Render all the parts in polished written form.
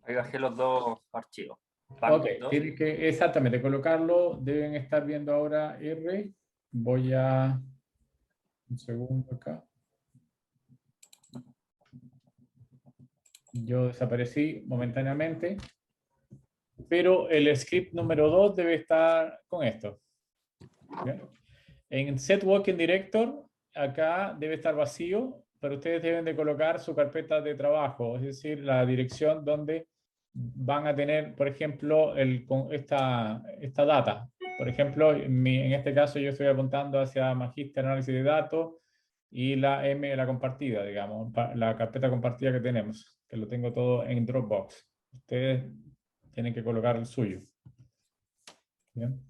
Ahí bajé los dos archivos. Ok, dos. tiene que exactamente colocarlo. Deben estar viendo ahora R. Voy a... Un segundo acá. Yo desaparecí momentáneamente. Pero el script número 2 debe estar con esto. ¿Bien? En set working director, acá debe estar vacío, pero ustedes deben de colocar su carpeta de trabajo, es decir, la dirección donde van a tener, por ejemplo, esta data. Por ejemplo, en este caso yo estoy apuntando hacia Magister Análisis de Datos y la M, la compartida, digamos, la carpeta compartida que tenemos, que lo tengo todo en Dropbox. Ustedes tienen que colocar el suyo. ¿Bien?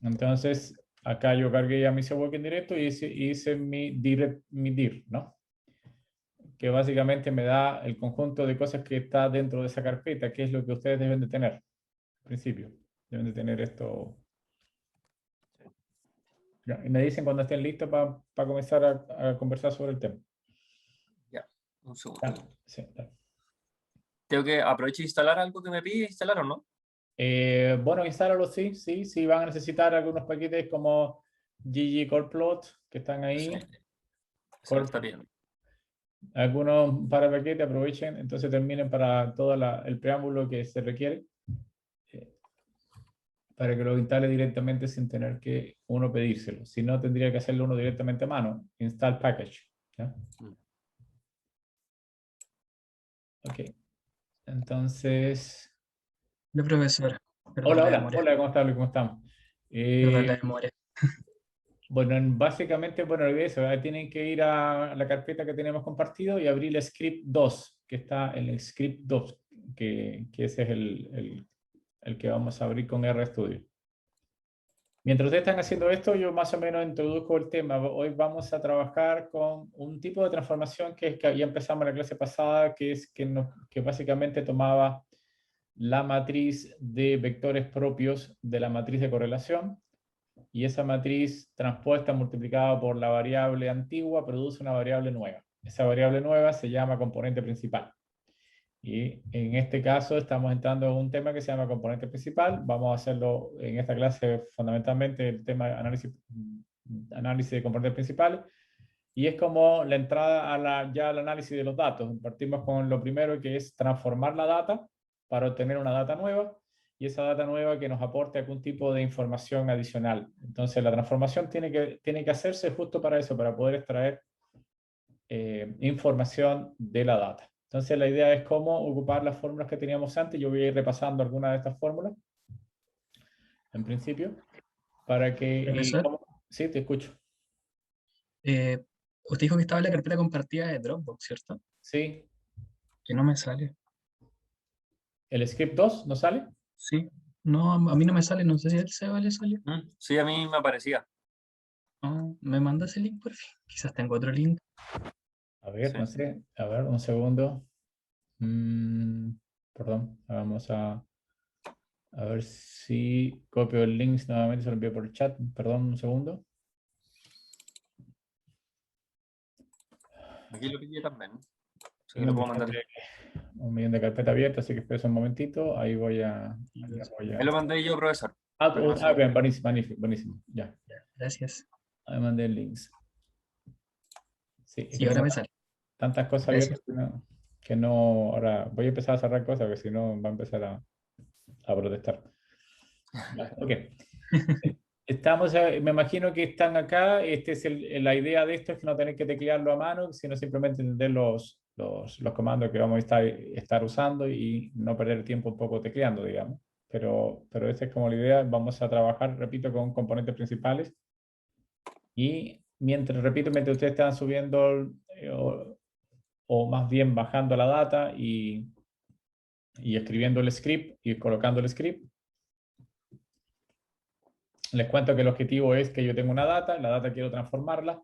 Entonces, acá yo cargué ya mi working directo y hice mi dir, ¿no? Que básicamente me da el conjunto de cosas que está dentro de esa carpeta, que es lo que ustedes deben de tener, al principio. Deben de tener esto. Ya, y me dicen cuando estén listos para comenzar a conversar sobre el tema. Ya, un segundo. Sí, Tengo que aprovechar y instalar algo que me pide instalar o no. Bueno, instálalo, sí, van a necesitar algunos paquetes como ggcorplot, que están ahí. Sí, eso me está pidiendo. Algunos para paquete aprovechen, entonces terminen para todo el preámbulo que se requiere para que lo instale directamente sin tener que uno pedírselo. Si no, tendría que hacerlo uno directamente a mano. Install package. ¿Ya? Ok. Entonces... Hola, profesor. Perdón Hola, la hola, demora. hola, ¿cómo estás? ¿Cómo estamos? Perdón la demora. Bueno, básicamente, bueno, eso, tienen que ir a la carpeta que tenemos compartido y abrir el script 2, que está en el script 2, que ese es el que vamos a abrir con RStudio. Mientras ustedes están haciendo esto, yo más o menos introduzco el tema. Hoy vamos a trabajar con un tipo de transformación que es que ya empezamos la clase pasada, que es que básicamente tomaba la matriz de vectores propios de la matriz de correlación, y esa matriz transpuesta multiplicada por la variable antigua produce una variable nueva. Esa variable nueva se llama componente principal. Y en este caso estamos entrando en un tema que se llama componente principal. Vamos a hacerlo en esta clase fundamentalmente el tema de análisis de componentes principales. Y es como la entrada ya al análisis de los datos. Partimos con lo primero, que es transformar la data para obtener una data nueva, y esa data nueva que nos aporte algún tipo de información adicional. Entonces la transformación tiene que hacerse justo para eso, para poder extraer información de la data. Entonces la idea es cómo ocupar las fórmulas que teníamos antes. Yo voy a ir repasando algunas de estas fórmulas, en principio, para que... Profesor, Sí, te escucho. usted dijo que estaba en la carpeta compartida de Dropbox, ¿cierto? Sí. Que no me sale. ¿El script 2 no sale? Sí. No, a mí no me sale. No sé si a él se le salió. Sí, a mí me aparecía. No, ¿me manda ese link, por fin? Quizás tengo otro link. A ver, Sí. no sé. A ver, un segundo. Perdón, vamos a ver si copio el link nuevamente, se lo envío por el chat. Perdón, un segundo. Aquí lo pillé también. Así que Tengo lo puedo mandar. un millón de carpeta abierta, así que espera un momentito. Ahí voy a... Ahí lo mandé yo, profesor. Bien, buenísimo, buenísimo. Ya, Gracias. ahí mandé el link. Sí, es Sí, que ahora tengo me sale. tantas cosas Gracias. abiertas que no... Ahora voy a empezar a cerrar cosas, porque si no va a empezar a protestar. Ok. Estamos, me imagino que están acá. La idea de esto es que no tener que teclearlo a mano, sino simplemente entender los comandos que vamos a estar usando y no perder tiempo un poco tecleando, digamos. Pero esta es como la idea. Vamos a trabajar, repito, con componentes principales. Y mientras ustedes están subiendo o más bien bajando la data y escribiendo el script y colocando el script, les cuento que el objetivo es que yo tengo una data, la data quiero transformarla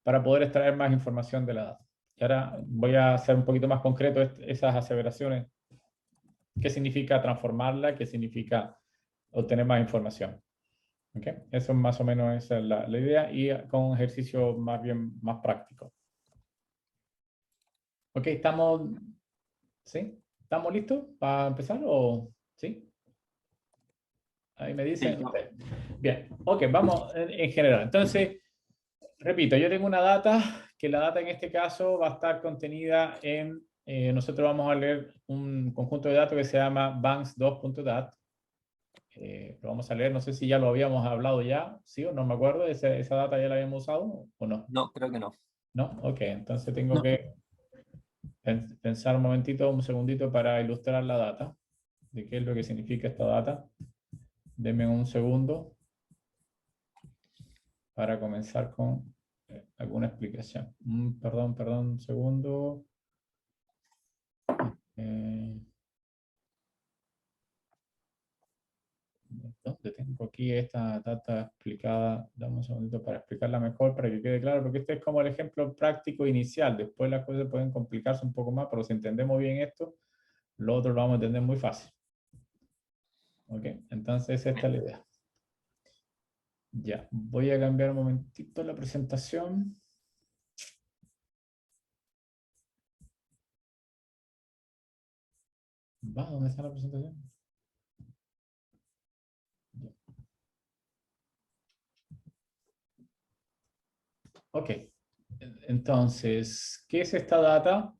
para poder extraer más información de la data. Y ahora voy a hacer un poquito más concreto esas aseveraciones. ¿Qué significa transformarla? ¿Qué significa obtener más información? ¿Okay? Eso más o menos esa es la idea, y con un ejercicio más bien más práctico. Ok, estamos... ¿Sí? ¿Estamos listos para empezar o sí? Ahí me dicen. Sí, Bien, ok, vamos en general. Entonces, repito, yo tengo una data, que la data en este caso va a estar contenida en, nosotros vamos a leer un conjunto de datos que se llama banks2.dat. Lo vamos a leer, no sé si ya lo habíamos hablado ya, sí o no me acuerdo, esa data ya la habíamos usado o no. no, creo que no. ¿No? Ok, entonces tengo No. que pensar un momentito, un segundito para ilustrar la data, de qué es lo que significa esta data. Denme un segundo para comenzar con alguna explicación. Perdón, un segundo. ¿Dónde tengo aquí esta data explicada? Dame un segundito para explicarla mejor, para que quede claro, porque este es como el ejemplo práctico inicial. Después las cosas pueden complicarse un poco más, pero si entendemos bien esto, lo otro lo vamos a entender muy fácil. ¿Ok? Entonces esta es la idea. Ya, voy a cambiar un momentito la presentación. ¿Dónde está la presentación? Ya. Ok, entonces, ¿qué es esta data?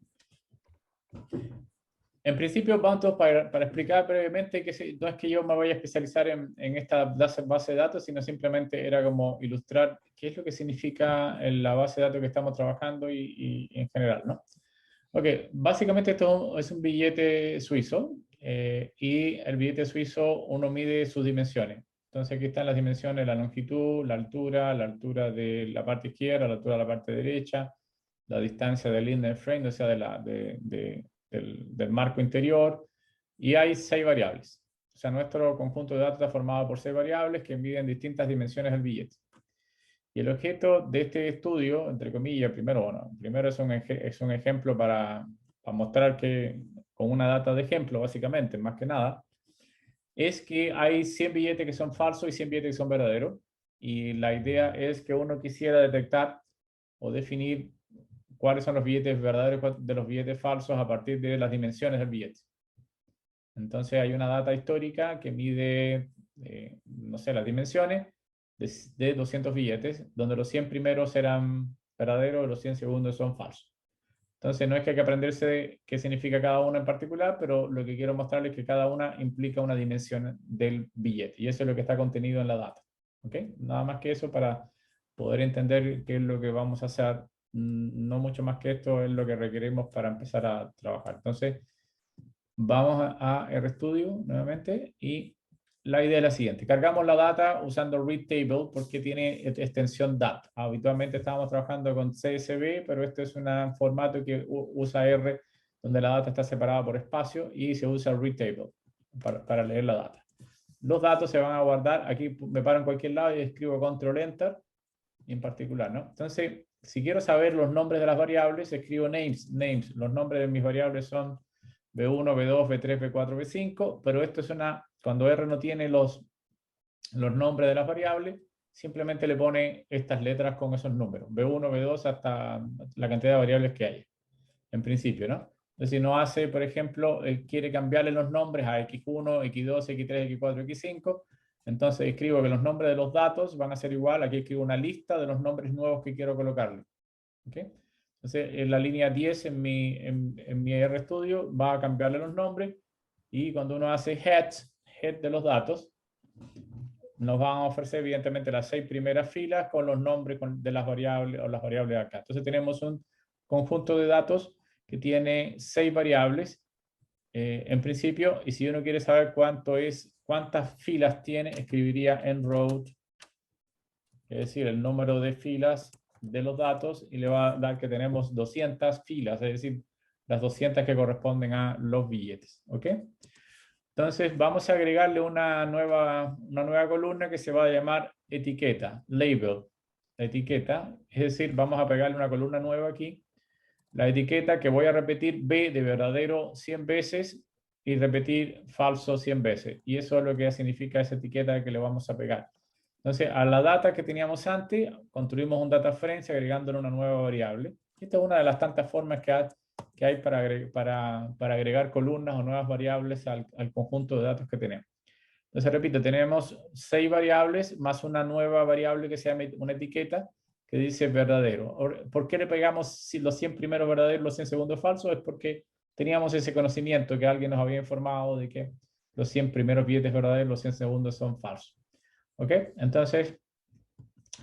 En principio, vamos para explicar brevemente que no es que yo me vaya a especializar en esta base de datos, sino simplemente era como ilustrar qué es lo que significa en la base de datos que estamos trabajando y en general, ¿no? Ok, básicamente esto es un billete suizo y el billete suizo uno mide sus dimensiones. Entonces aquí están las dimensiones, la longitud, la altura de la parte izquierda, la altura de la parte derecha, la distancia del inner frame, o sea, del marco interior, y hay 6 variables. O sea, nuestro conjunto de datos está formado por 6 variables que miden distintas dimensiones del billete. Y el objeto de este estudio, entre comillas, primero es un ejemplo para mostrar que, con una data de ejemplo, básicamente, más que nada, es que hay 100 billetes que son falsos y 100 billetes que son verdaderos. Y la idea es que uno quisiera detectar o definir cuáles son los billetes verdaderos de los billetes falsos a partir de las dimensiones del billete. Entonces hay una data histórica que mide, no sé, las dimensiones de 200 billetes, donde los 100 primeros eran verdaderos y los 100 segundos son falsos. Entonces no es que hay que aprenderse qué significa cada uno en particular, pero lo que quiero mostrarles es que cada una implica una dimensión del billete y eso es lo que está contenido en la data. ¿Ok? Nada más que eso para poder entender qué es lo que vamos a hacer. No mucho más que esto es lo que requerimos para empezar a trabajar. Entonces, vamos a RStudio nuevamente y la idea es la siguiente. Cargamos la data usando read table porque tiene extensión DAT. Habitualmente estábamos trabajando con CSV, pero este es un formato que usa R, donde la data está separada por espacio y se usa read table para leer la data. Los datos se van a guardar, aquí me paro en cualquier lado y escribo control enter en particular, ¿no? Entonces, si quiero saber los nombres de las variables, escribo names. Los nombres de mis variables son B1, B2, B3, B4, B5, pero esto es cuando R no tiene los nombres de las variables, simplemente le pone estas letras con esos números, B1, B2, hasta la cantidad de variables que hay, en principio, ¿no? Entonces, si no hace, por ejemplo, él quiere cambiarle los nombres a X1, X2, X3, X4, X5, entonces escribo que los nombres de los datos van a ser igual, aquí escribo una lista de los nombres nuevos que quiero colocarle. ¿Okay? Entonces, en la línea 10 en mi RStudio va a cambiarle los nombres y cuando uno hace head de los datos, nos van a ofrecer evidentemente las 6 primeras filas con los nombres de las variables o las variables de acá. Entonces tenemos un conjunto de datos que tiene 6 variables en principio, y si uno quiere saber cuántas filas tiene, escribiría en row, es decir, el número de filas de los datos, y le va a dar que tenemos 200 filas, es decir, las 200 que corresponden a los billetes. ¿Ok? Entonces vamos a agregarle una nueva columna que se va a llamar etiqueta, label, etiqueta, es decir, vamos a pegarle una columna nueva aquí, la etiqueta que voy a repetir B de verdadero 100 veces y repetir falso 100 veces. Y eso es lo que significa esa etiqueta que le vamos a pegar. Entonces, a la data que teníamos antes, construimos un data frame agregándole una nueva variable. Esta es una de las tantas formas que que hay para agregar columnas o nuevas variables al conjunto de datos que tenemos. Entonces, repito, tenemos 6 variables más una nueva variable que se llama una etiqueta que dice verdadero. ¿Por qué le pegamos los 100 primeros verdaderos y los 100 segundos falsos? Es porque teníamos ese conocimiento que alguien nos había informado de que los 100 primeros billetes verdaderos, los 100 segundos son falsos. ¿Ok? Entonces,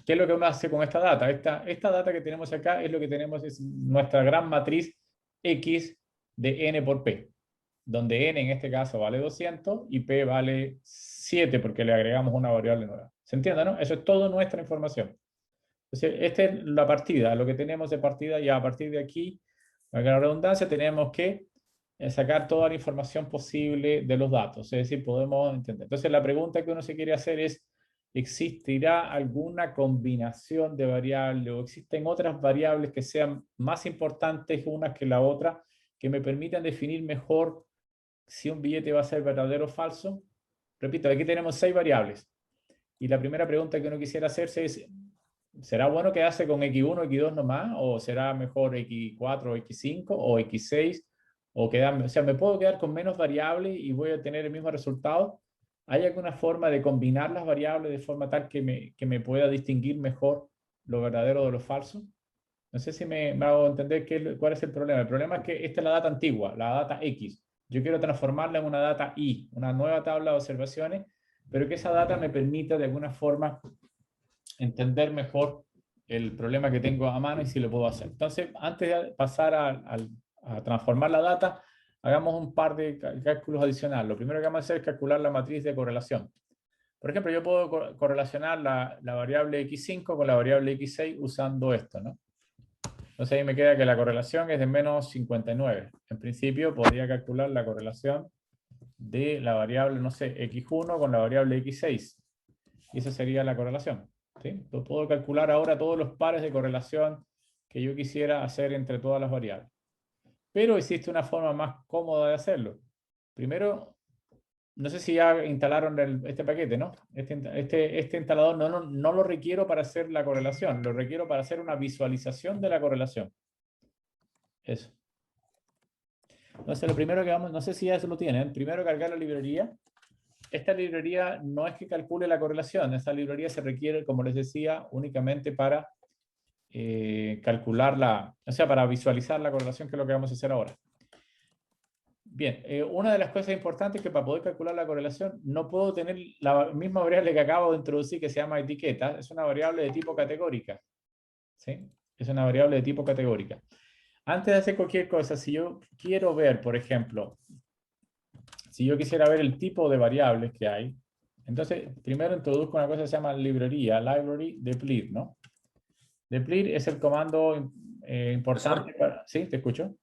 ¿qué es lo que uno hace con esta data? Esta data que tenemos acá es lo que tenemos, es nuestra gran matriz X de n por p, donde n en este caso vale 200 y p vale 7 porque le agregamos una variable nueva. ¿Se entiende, no? Eso es toda nuestra información. Entonces, esta es la partida, lo que tenemos de partida, y a partir de aquí, para la redundancia, tenemos que sacar toda la información posible de los datos, es decir, podemos entender. Entonces, la pregunta que uno se quiere hacer es, ¿existirá alguna combinación de variables o existen otras variables que sean más importantes unas que la otra que me permitan definir mejor si un billete va a ser verdadero o falso? Repito, aquí tenemos 6 variables. Y la primera pregunta que uno quisiera hacerse es, ¿será bueno quedarse con X1, X2 nomás? ¿O será mejor X4, X5 o X6? O sea, ¿me puedo quedar con menos variables y voy a tener el mismo resultado? ¿Hay alguna forma de combinar las variables de forma tal que me pueda distinguir mejor lo verdadero de lo falso? No sé si me hago entender cuál es el problema. El problema es que esta es la data antigua, la data X. Yo quiero transformarla en una data Y, una nueva tabla de observaciones, pero que esa data me permita de alguna forma entender mejor el problema que tengo a mano y si lo puedo hacer. Entonces, antes de pasar a transformar la data, hagamos un par de cálculos adicionales. Lo primero que vamos a hacer es calcular la matriz de correlación. Por ejemplo, yo puedo correlacionar la variable x5 con la variable x6 usando esto, ¿no? Entonces ahí me queda que la correlación es de menos 59. En principio podría calcular la correlación de la variable, no sé, x1 con la variable x6. Y esa sería la correlación. ¿Sí? Puedo calcular ahora todos los pares de correlación que yo quisiera hacer entre todas las variables. Pero existe una forma más cómoda de hacerlo. Primero, no sé si ya instalaron este paquete, ¿no? Este instalador no lo requiero para hacer la correlación, lo requiero para hacer una visualización de la correlación. Eso. Entonces, lo primero que vamos, no sé si ya se lo tienen, primero cargar la librería. Esta librería no es que calcule la correlación, esta librería se requiere, como les decía, únicamente para calcularla, o sea, para visualizar la correlación, que es lo que vamos a hacer ahora. Bien, una de las cosas importantes es que para poder calcular la correlación no puedo tener la misma variable que acabo de introducir que se llama etiqueta, es una variable de tipo categórica. ¿Sí? Es una variable de tipo categórica. Antes de hacer cualquier cosa, si yo quiero ver, por ejemplo, si yo quisiera ver el tipo de variables que hay, entonces primero introduzco una cosa que se llama librería, library deplir, ¿no? Deplir es el comando importante para... ¿Sí? ¿Te escucho?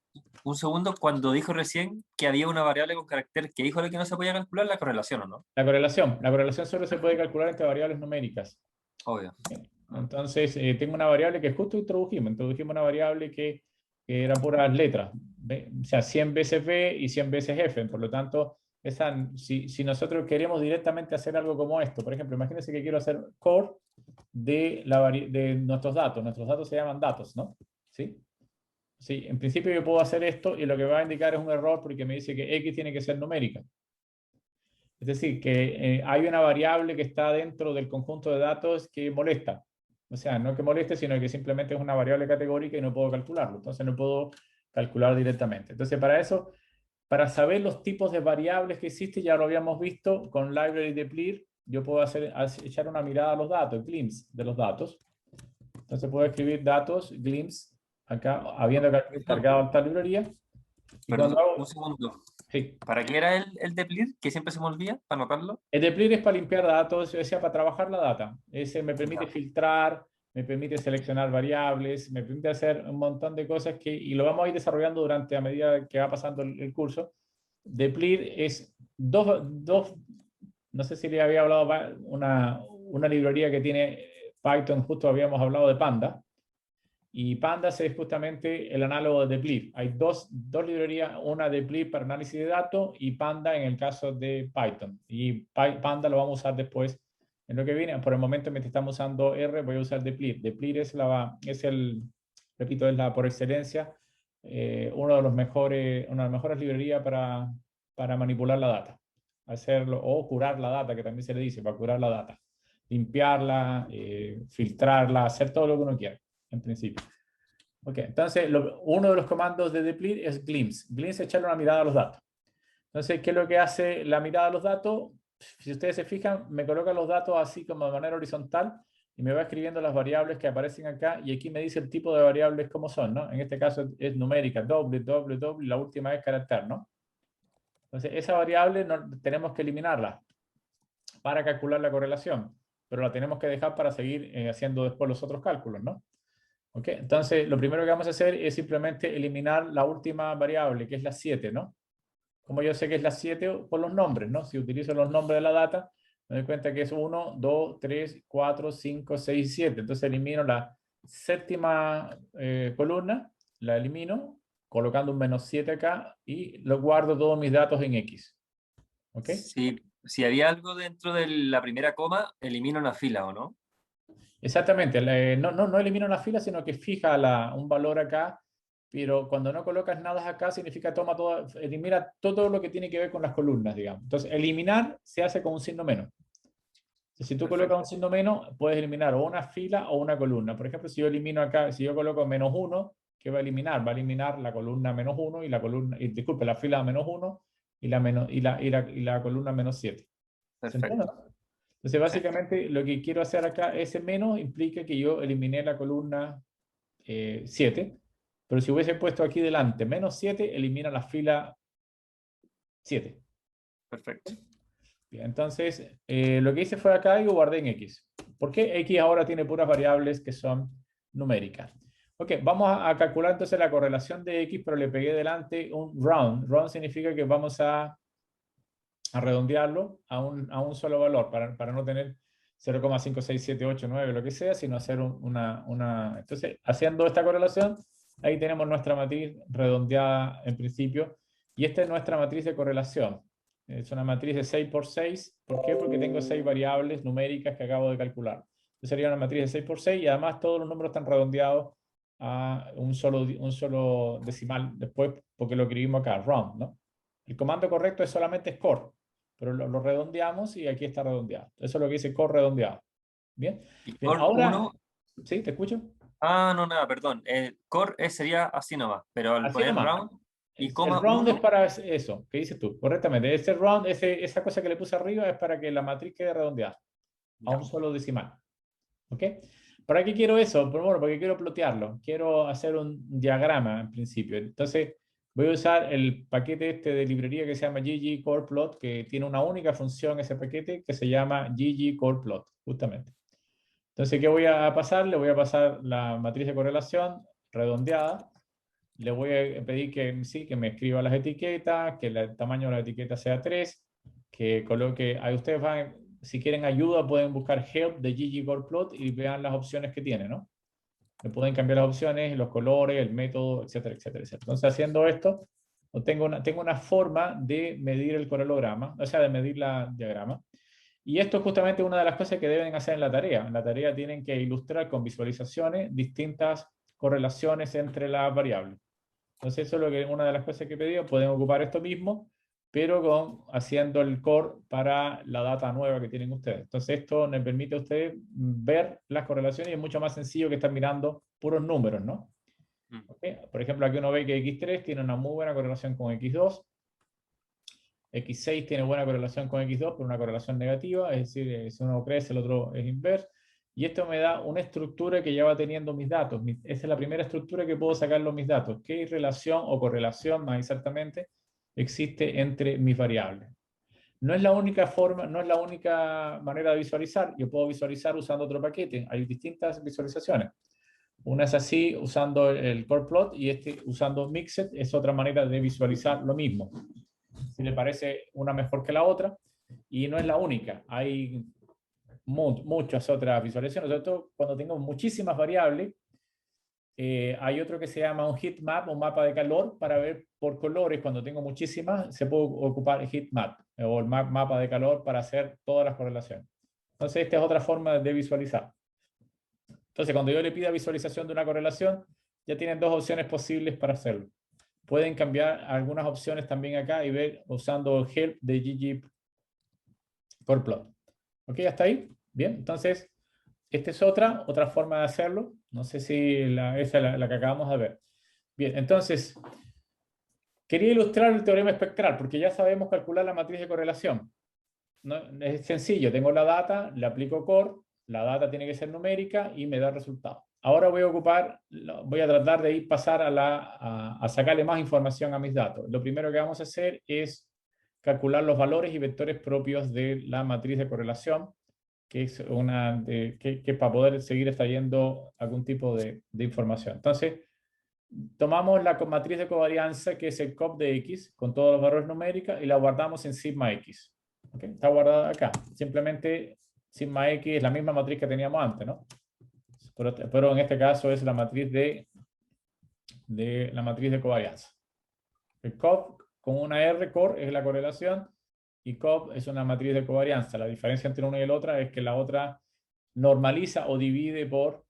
Un segundo, cuando dijo recién que había una variable con carácter que dijo que no se podía calcular la correlación, ¿o no? La correlación solo se puede calcular entre variables numéricas. Obvio. Entonces, tengo una variable que justo introdujimos una variable que era puras letras, o sea, 100 veces B y 100 veces F, por lo tanto, si nosotros queremos directamente hacer algo como esto, por ejemplo, imagínense que quiero hacer core de nuestros datos se llaman datos, ¿no? ¿Sí? Sí, en principio yo puedo hacer esto y lo que va a indicar es un error porque me dice que X tiene que ser numérica. Es decir, que hay una variable que está dentro del conjunto de datos que molesta. O sea, no que moleste, sino que simplemente es una variable categórica y no puedo calcularlo. Entonces no puedo calcular directamente. Entonces para eso, para saber los tipos de variables que existen, ya lo habíamos visto con library deplir, yo puedo echar una mirada a los datos, glimpse de los datos. Entonces puedo escribir datos, glimpse, acá, habiendo cargado esta librería. Perdón, un segundo. Sí. ¿Para qué era el deplir? Que siempre se me olvida, para anotarlo. El deplir es para limpiar datos, o sea, para trabajar la data. Ese me permite filtrar, me permite seleccionar variables, me permite hacer un montón de cosas y lo vamos a ir desarrollando a medida que va pasando el curso. Deplir es no sé si le había hablado una librería que tiene Python, justo habíamos hablado de Panda. Y Pandas es justamente el análogo de deplir. Hay dos librerías, una deplir para análisis de datos y Panda en el caso de Python. Y Panda lo vamos a usar después en lo que viene. Por el momento, mientras estamos usando R, voy a usar deplir. Deplir repito, es por excelencia una de las mejores librerías para manipular la data. Hacerlo, o curar la data, que también se le dice, para curar la data. Limpiarla, filtrarla, hacer todo lo que uno quiera, en principio. Ok, entonces uno de los comandos de deplete es glimpse. Glimpse es echarle una mirada a los datos. Entonces, ¿qué es lo que hace la mirada a los datos? Si ustedes se fijan, me coloca los datos así como de manera horizontal y me va escribiendo las variables que aparecen acá y aquí me dice el tipo de variables como son, ¿no? En este caso es numérica, doble, doble, doble, y la última es carácter, ¿no? Entonces, esa variable tenemos que eliminarla para calcular la correlación, pero la tenemos que dejar para seguir haciendo después los otros cálculos, ¿no? ¿Ok? Entonces, lo primero que vamos a hacer es simplemente eliminar la última variable, que es la 7, ¿no? Como yo sé que es la 7 por los nombres, ¿no? Si utilizo los nombres de la data, me doy cuenta que es 1, 2, 3, 4, 5, 6, 7. Entonces elimino la séptima columna, la elimino, colocando un -7 acá y lo guardo todos mis datos en X. ¿Ok? Si había algo dentro de la primera coma, elimina una fila, ¿o no? Exactamente. No elimino la fila, sino que fija un valor acá, pero cuando no colocas nada acá, significa elimina todo lo que tiene que ver con las columnas, digamos. Entonces, eliminar se hace con un signo menos. Si tú colocas un signo menos, puedes eliminar o una fila o una columna. Por ejemplo, si yo elimino acá, si yo coloco -1, ¿qué va a eliminar? Va a eliminar la columna -1 y la columna, disculpe, la fila -1 y la columna -7. ¿Se entiende? Perfecto. Entonces, básicamente, lo que quiero hacer acá, ese menos implica que yo eliminé la columna 7, pero si hubiese puesto aquí delante -7, elimina la fila 7. Perfecto. Bien, entonces, lo que hice fue acá y lo guardé en X. ¿Por qué X ahora tiene puras variables que son numéricas? Ok, vamos a calcular entonces la correlación de X, pero le pegué delante un round. Round significa que vamos a redondearlo a un solo valor, para no tener 0,56789, lo que sea, sino hacer Entonces, haciendo esta correlación, ahí tenemos nuestra matriz redondeada en principio, y esta es nuestra matriz de correlación. Es una matriz de 6 por 6. ¿Por qué? Porque tengo 6 variables numéricas que acabo de calcular. Entonces sería una matriz de 6 por 6 y además todos los números están redondeados a un solo decimal después, porque lo escribimos acá, round, ¿no? El comando correcto es solamente score, pero lo redondeamos y aquí está redondeado. Eso es lo que dice core redondeado. Bien. Y Bien, core ahora, 1, ¿sí? ¿Te escucho? no, nada, perdón. Core sería así nomás, pero al Así poner nomás. round y El coma round es 1, para eso, ¿qué dices tú? Correctamente. Ese round, esa cosa que le puse arriba es para que la matriz quede redondeada a un solo decimal. ¿Ok? ¿Para qué quiero eso? Bueno, porque quiero plotearlo. Quiero hacer un diagrama en principio. Entonces, voy a usar el paquete de librería que se llama ggcoreplot, que tiene una única función ese paquete que se llama ggcoreplot, justamente. Entonces, ¿qué voy a pasar? Le voy a pasar la matriz de correlación redondeada. Le voy a pedir que me escriba las etiquetas, que el tamaño de la etiqueta sea 3, que coloque, ahí ustedes van, si quieren ayuda pueden buscar help de ggcoreplot y vean las opciones que tiene, ¿no? Le pueden cambiar las opciones, los colores, el método, etcétera, etcétera, etcétera. Entonces, haciendo esto, tengo una forma de medir el corelograma, o sea, de medir la diagrama. Y esto es justamente una de las cosas que deben hacer en la tarea. En la tarea tienen que ilustrar con visualizaciones distintas correlaciones entre las variables. Entonces, eso es una de las cosas que he pedido. Pueden ocupar esto mismo, pero haciendo el core para la data nueva que tienen ustedes. Entonces, esto les permite a ustedes ver las correlaciones y es mucho más sencillo que estar mirando puros números, ¿no? ¿Okay? Por ejemplo, aquí uno ve que X3 tiene una muy buena correlación con X2. X6 tiene buena correlación con X2, pero una correlación negativa, es decir, si uno crece, el otro es inverso. Y esto me da una estructura que ya va teniendo mis datos. Esa es la primera estructura que puedo sacarlo mis datos. ¿Qué relación o correlación, más exactamente, existe entre mis variables? No es la única forma, no es la única manera de visualizar. Yo puedo visualizar usando otro paquete. Hay distintas visualizaciones. Una es así, usando el core plot, y usando Mixed es otra manera de visualizar lo mismo. Si le parece una mejor que la otra, y no es la única. Hay muchas otras visualizaciones, sobre todo cuando tengo muchísimas variables. Hay otro que se llama un heat map, un mapa de calor, para ver por colores. Cuando tengo muchísimas, se puede ocupar el heat map o el mapa de calor para hacer todas las correlaciones. Entonces, esta es otra forma de visualizar. Entonces, cuando yo le pida visualización de una correlación, ya tienen dos opciones posibles para hacerlo. pueden cambiar algunas opciones también acá y ver usando help de ggplot. ¿Ok? ¿Hasta ahí? Bien, entonces, esta es otra forma de hacerlo. No sé si esa es la que acabamos de ver. Bien, entonces, quería ilustrar el teorema espectral, porque ya sabemos calcular la matriz de correlación. ¿No? Es sencillo, tengo la data, le aplico core, la data tiene que ser numérica y me da el resultado. Ahora voy a tratar de pasar a sacarle más información a mis datos. Lo primero que vamos a hacer es calcular los valores y vectores propios de la matriz de correlación, que es que para poder seguir extrayendo algún tipo de información. Entonces, tomamos la matriz de covarianza, que es el COP de X, con todos los valores numéricos, y la guardamos en sigma X. ¿Okay? Está guardada acá. Simplemente sigma X es la misma matriz que teníamos antes, ¿no? Pero en este caso es la matriz de covarianza. El COP con una R, core, es la correlación, y COP es una matriz de covarianza. La diferencia entre una y la otra es que la otra normaliza o divide por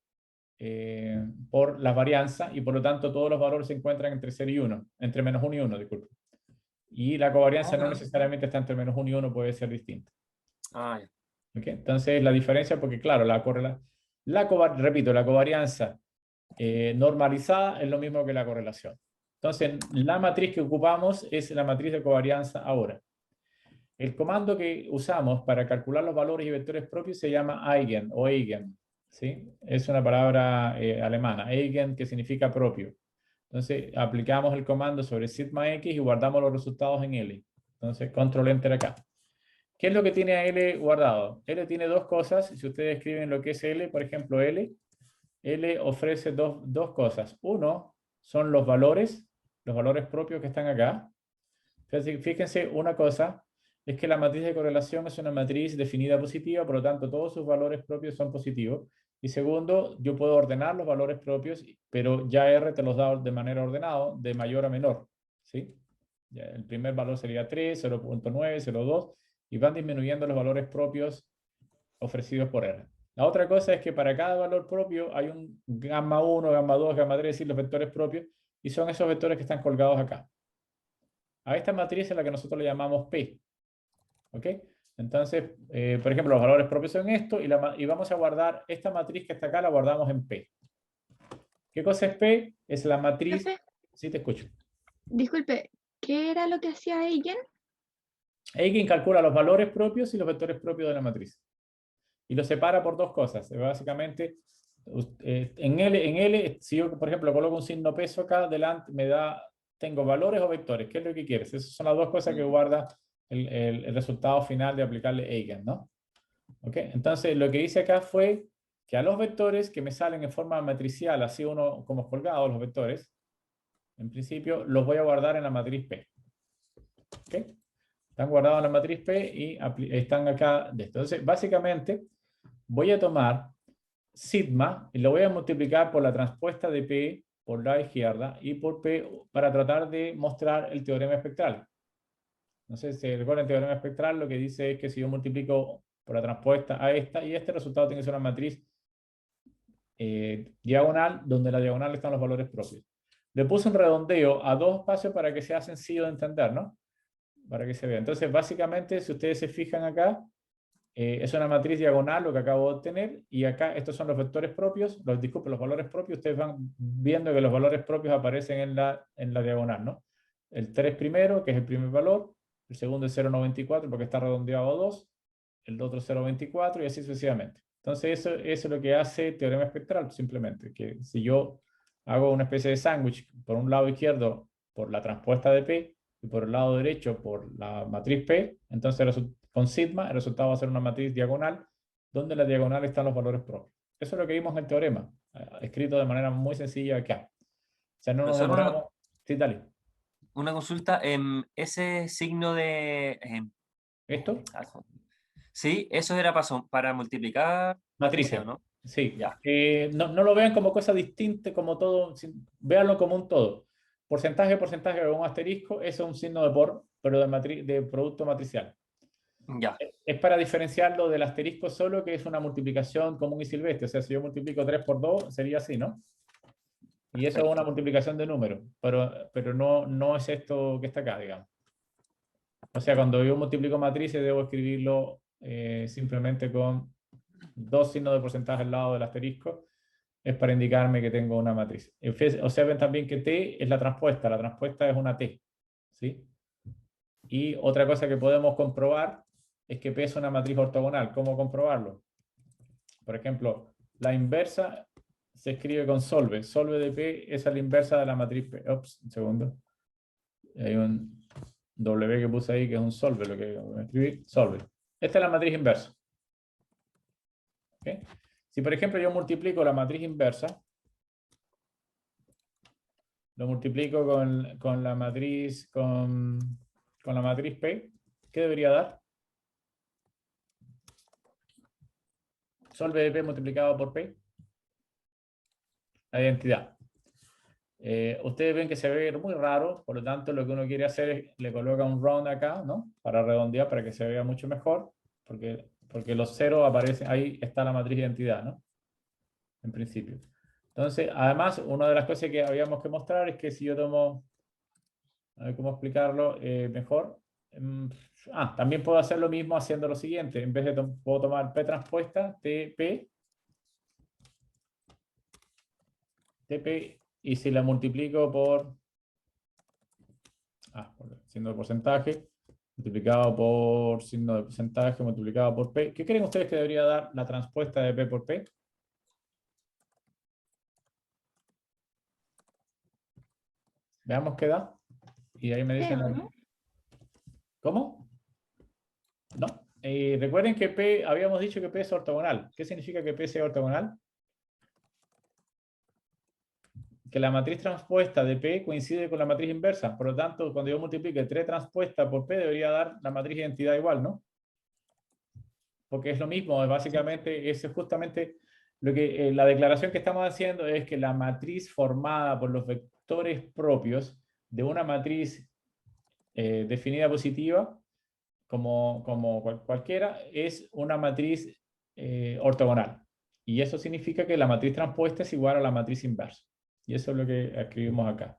la varianza, y por lo tanto todos los valores se encuentran entre 0 y 1, entre menos 1 y 1, disculpe. Y la covarianza no necesariamente está entre menos 1 y 1, puede ser distinta. Ah, ya. ¿Okay? Entonces la diferencia, porque claro, repito, la covarianza normalizada es lo mismo que la correlación. Entonces la matriz que ocupamos es la matriz de covarianza ahora. El comando que usamos para calcular los valores y vectores propios se llama eigen o eigen. ¿Sí? Es una palabra alemana, eigen, que significa propio. Entonces aplicamos el comando sobre sigma x y guardamos los resultados en L. Entonces control enter acá. ¿Qué es lo que tiene a L guardado? L tiene dos cosas. Si ustedes escriben lo que es L, por ejemplo L ofrece dos cosas. Uno son los valores propios que están acá. Fíjense una cosa, es que la matriz de correlación es una matriz definida positiva, por lo tanto todos sus valores propios son positivos. Y segundo, yo puedo ordenar los valores propios, pero ya R te los da de manera ordenada, de mayor a menor. ¿Sí? Ya, el primer valor sería 3, 0.9, 0.2, y van disminuyendo los valores propios ofrecidos por R. La otra cosa es que para cada valor propio hay un gamma 1, gamma 2, gamma 3, es decir, los vectores propios, y son esos vectores que están colgados acá. A esta matriz es la que nosotros le llamamos P. ¿Ok? Entonces, por ejemplo, los valores propios son esto, y vamos a guardar esta matriz que está acá, la guardamos en P. ¿Qué cosa es P? Es la matriz... Profe, Sí, te escucho. disculpe, ¿qué era lo que hacía Eigen? Eigen calcula los valores propios y los vectores propios de la matriz. Y los separa por dos cosas. Básicamente, en L, si yo, por ejemplo, coloco un signo peso acá delante, tengo valores o vectores. ¿Qué es lo que quieres? Esas son las dos cosas que guarda el resultado final de aplicarle Eigen, ¿no? ¿Ok? Entonces, lo que hice acá fue que a los vectores que me salen en forma matricial, así uno como colgados los vectores, en principio los voy a guardar en la matriz P. ¿Ok? Están guardados en la matriz P y están acá de esto. Entonces, básicamente, voy a tomar sigma y lo voy a multiplicar por la transpuesta de P por la izquierda y por P para tratar de mostrar el teorema espectral. No sé si recuerdan el teorema espectral, lo que dice es que si yo multiplico por la transpuesta a esta, y este resultado tiene que ser una matriz diagonal, donde en la diagonal están los valores propios. Le puse un redondeo a dos espacios para que sea sencillo de entender, ¿no? Para que se vea. Entonces, básicamente, si ustedes se fijan acá, es una matriz diagonal lo que acabo de obtener, y acá estos son los vectores propios, los valores propios. Ustedes van viendo que los valores propios aparecen en la diagonal, ¿no? El 3 primero, que es el primer valor, el segundo es 0.94 porque está redondeado a 2, el otro 0.24 y así sucesivamente. Entonces eso es lo que hace teorema espectral, simplemente, que si yo hago una especie de sándwich por un lado izquierdo por la transpuesta de P y por el lado derecho por la matriz P, entonces con sigma el resultado va a ser una matriz diagonal donde en la diagonal están los valores propios. Eso es lo que vimos en el teorema, escrito de manera muy sencilla acá. O sea, no nos demoramos... Sí, dale. Una consulta, ese signo de... ¿Esto? Sí, eso era para multiplicar Matrices, ¿no? sí. Ya. No lo vean como cosa distinta, como todo, véanlo como un todo. Porcentaje o un asterisco, eso es un signo de por, pero de producto matricial. Ya. Es para diferenciarlo del asterisco solo, que es una multiplicación común y silvestre. O sea, si yo multiplico 3 por 2, sería así, ¿no? Y eso es una multiplicación de números, pero no es esto que está acá, digamos. O sea, cuando yo multiplico matrices, debo escribirlo simplemente con 2 signos de porcentaje al lado del asterisco. Es para indicarme que tengo una matriz. Observen también que T es la transpuesta es una T, ¿sí? Y otra cosa que podemos comprobar es que P es una matriz ortogonal. ¿Cómo comprobarlo? Por ejemplo, la inversa se escribe con solve. Solve de P es a la inversa de la matriz P. Ups, un segundo. Hay un W que puse ahí que es un solve, lo que voy a escribir. Solve. Esta es la matriz inversa. ¿Okay? Si por ejemplo yo multiplico la matriz inversa, lo multiplico con la matriz P, ¿qué debería dar? Solve de P multiplicado por P. La identidad. Ustedes ven que se ve muy raro, por lo tanto lo que uno quiere hacer es le coloca un round acá, ¿no? Para redondear, para que se vea mucho mejor, porque los ceros aparecen, ahí está la matriz de identidad, ¿no? En principio. Entonces, además, una de las cosas que habíamos que mostrar es que si yo tomo, a ver cómo explicarlo mejor, también puedo hacer lo mismo haciendo lo siguiente, en vez de puedo tomar P transpuesta, TP, y si la multiplico por signo de porcentaje, multiplicado por signo de porcentaje, multiplicado por P. ¿Qué creen ustedes que debería dar la transpuesta de P por P? Veamos qué da. Y ahí me dicen... ¿no? ¿Cómo? No. Recuerden que P, habíamos dicho que P es ortogonal. ¿Qué significa que P sea ortogonal? Que la matriz transpuesta de P coincide con la matriz inversa. Por lo tanto, cuando yo multiplique 3 transpuesta por P, debería dar la matriz de identidad igual, ¿no? Porque es lo mismo, básicamente, es justamente lo que la declaración que estamos haciendo es que la matriz formada por los vectores propios de una matriz definida positiva, como cualquiera, es una matriz ortogonal. Y eso significa que la matriz transpuesta es igual a la matriz inversa. Y eso es lo que escribimos acá.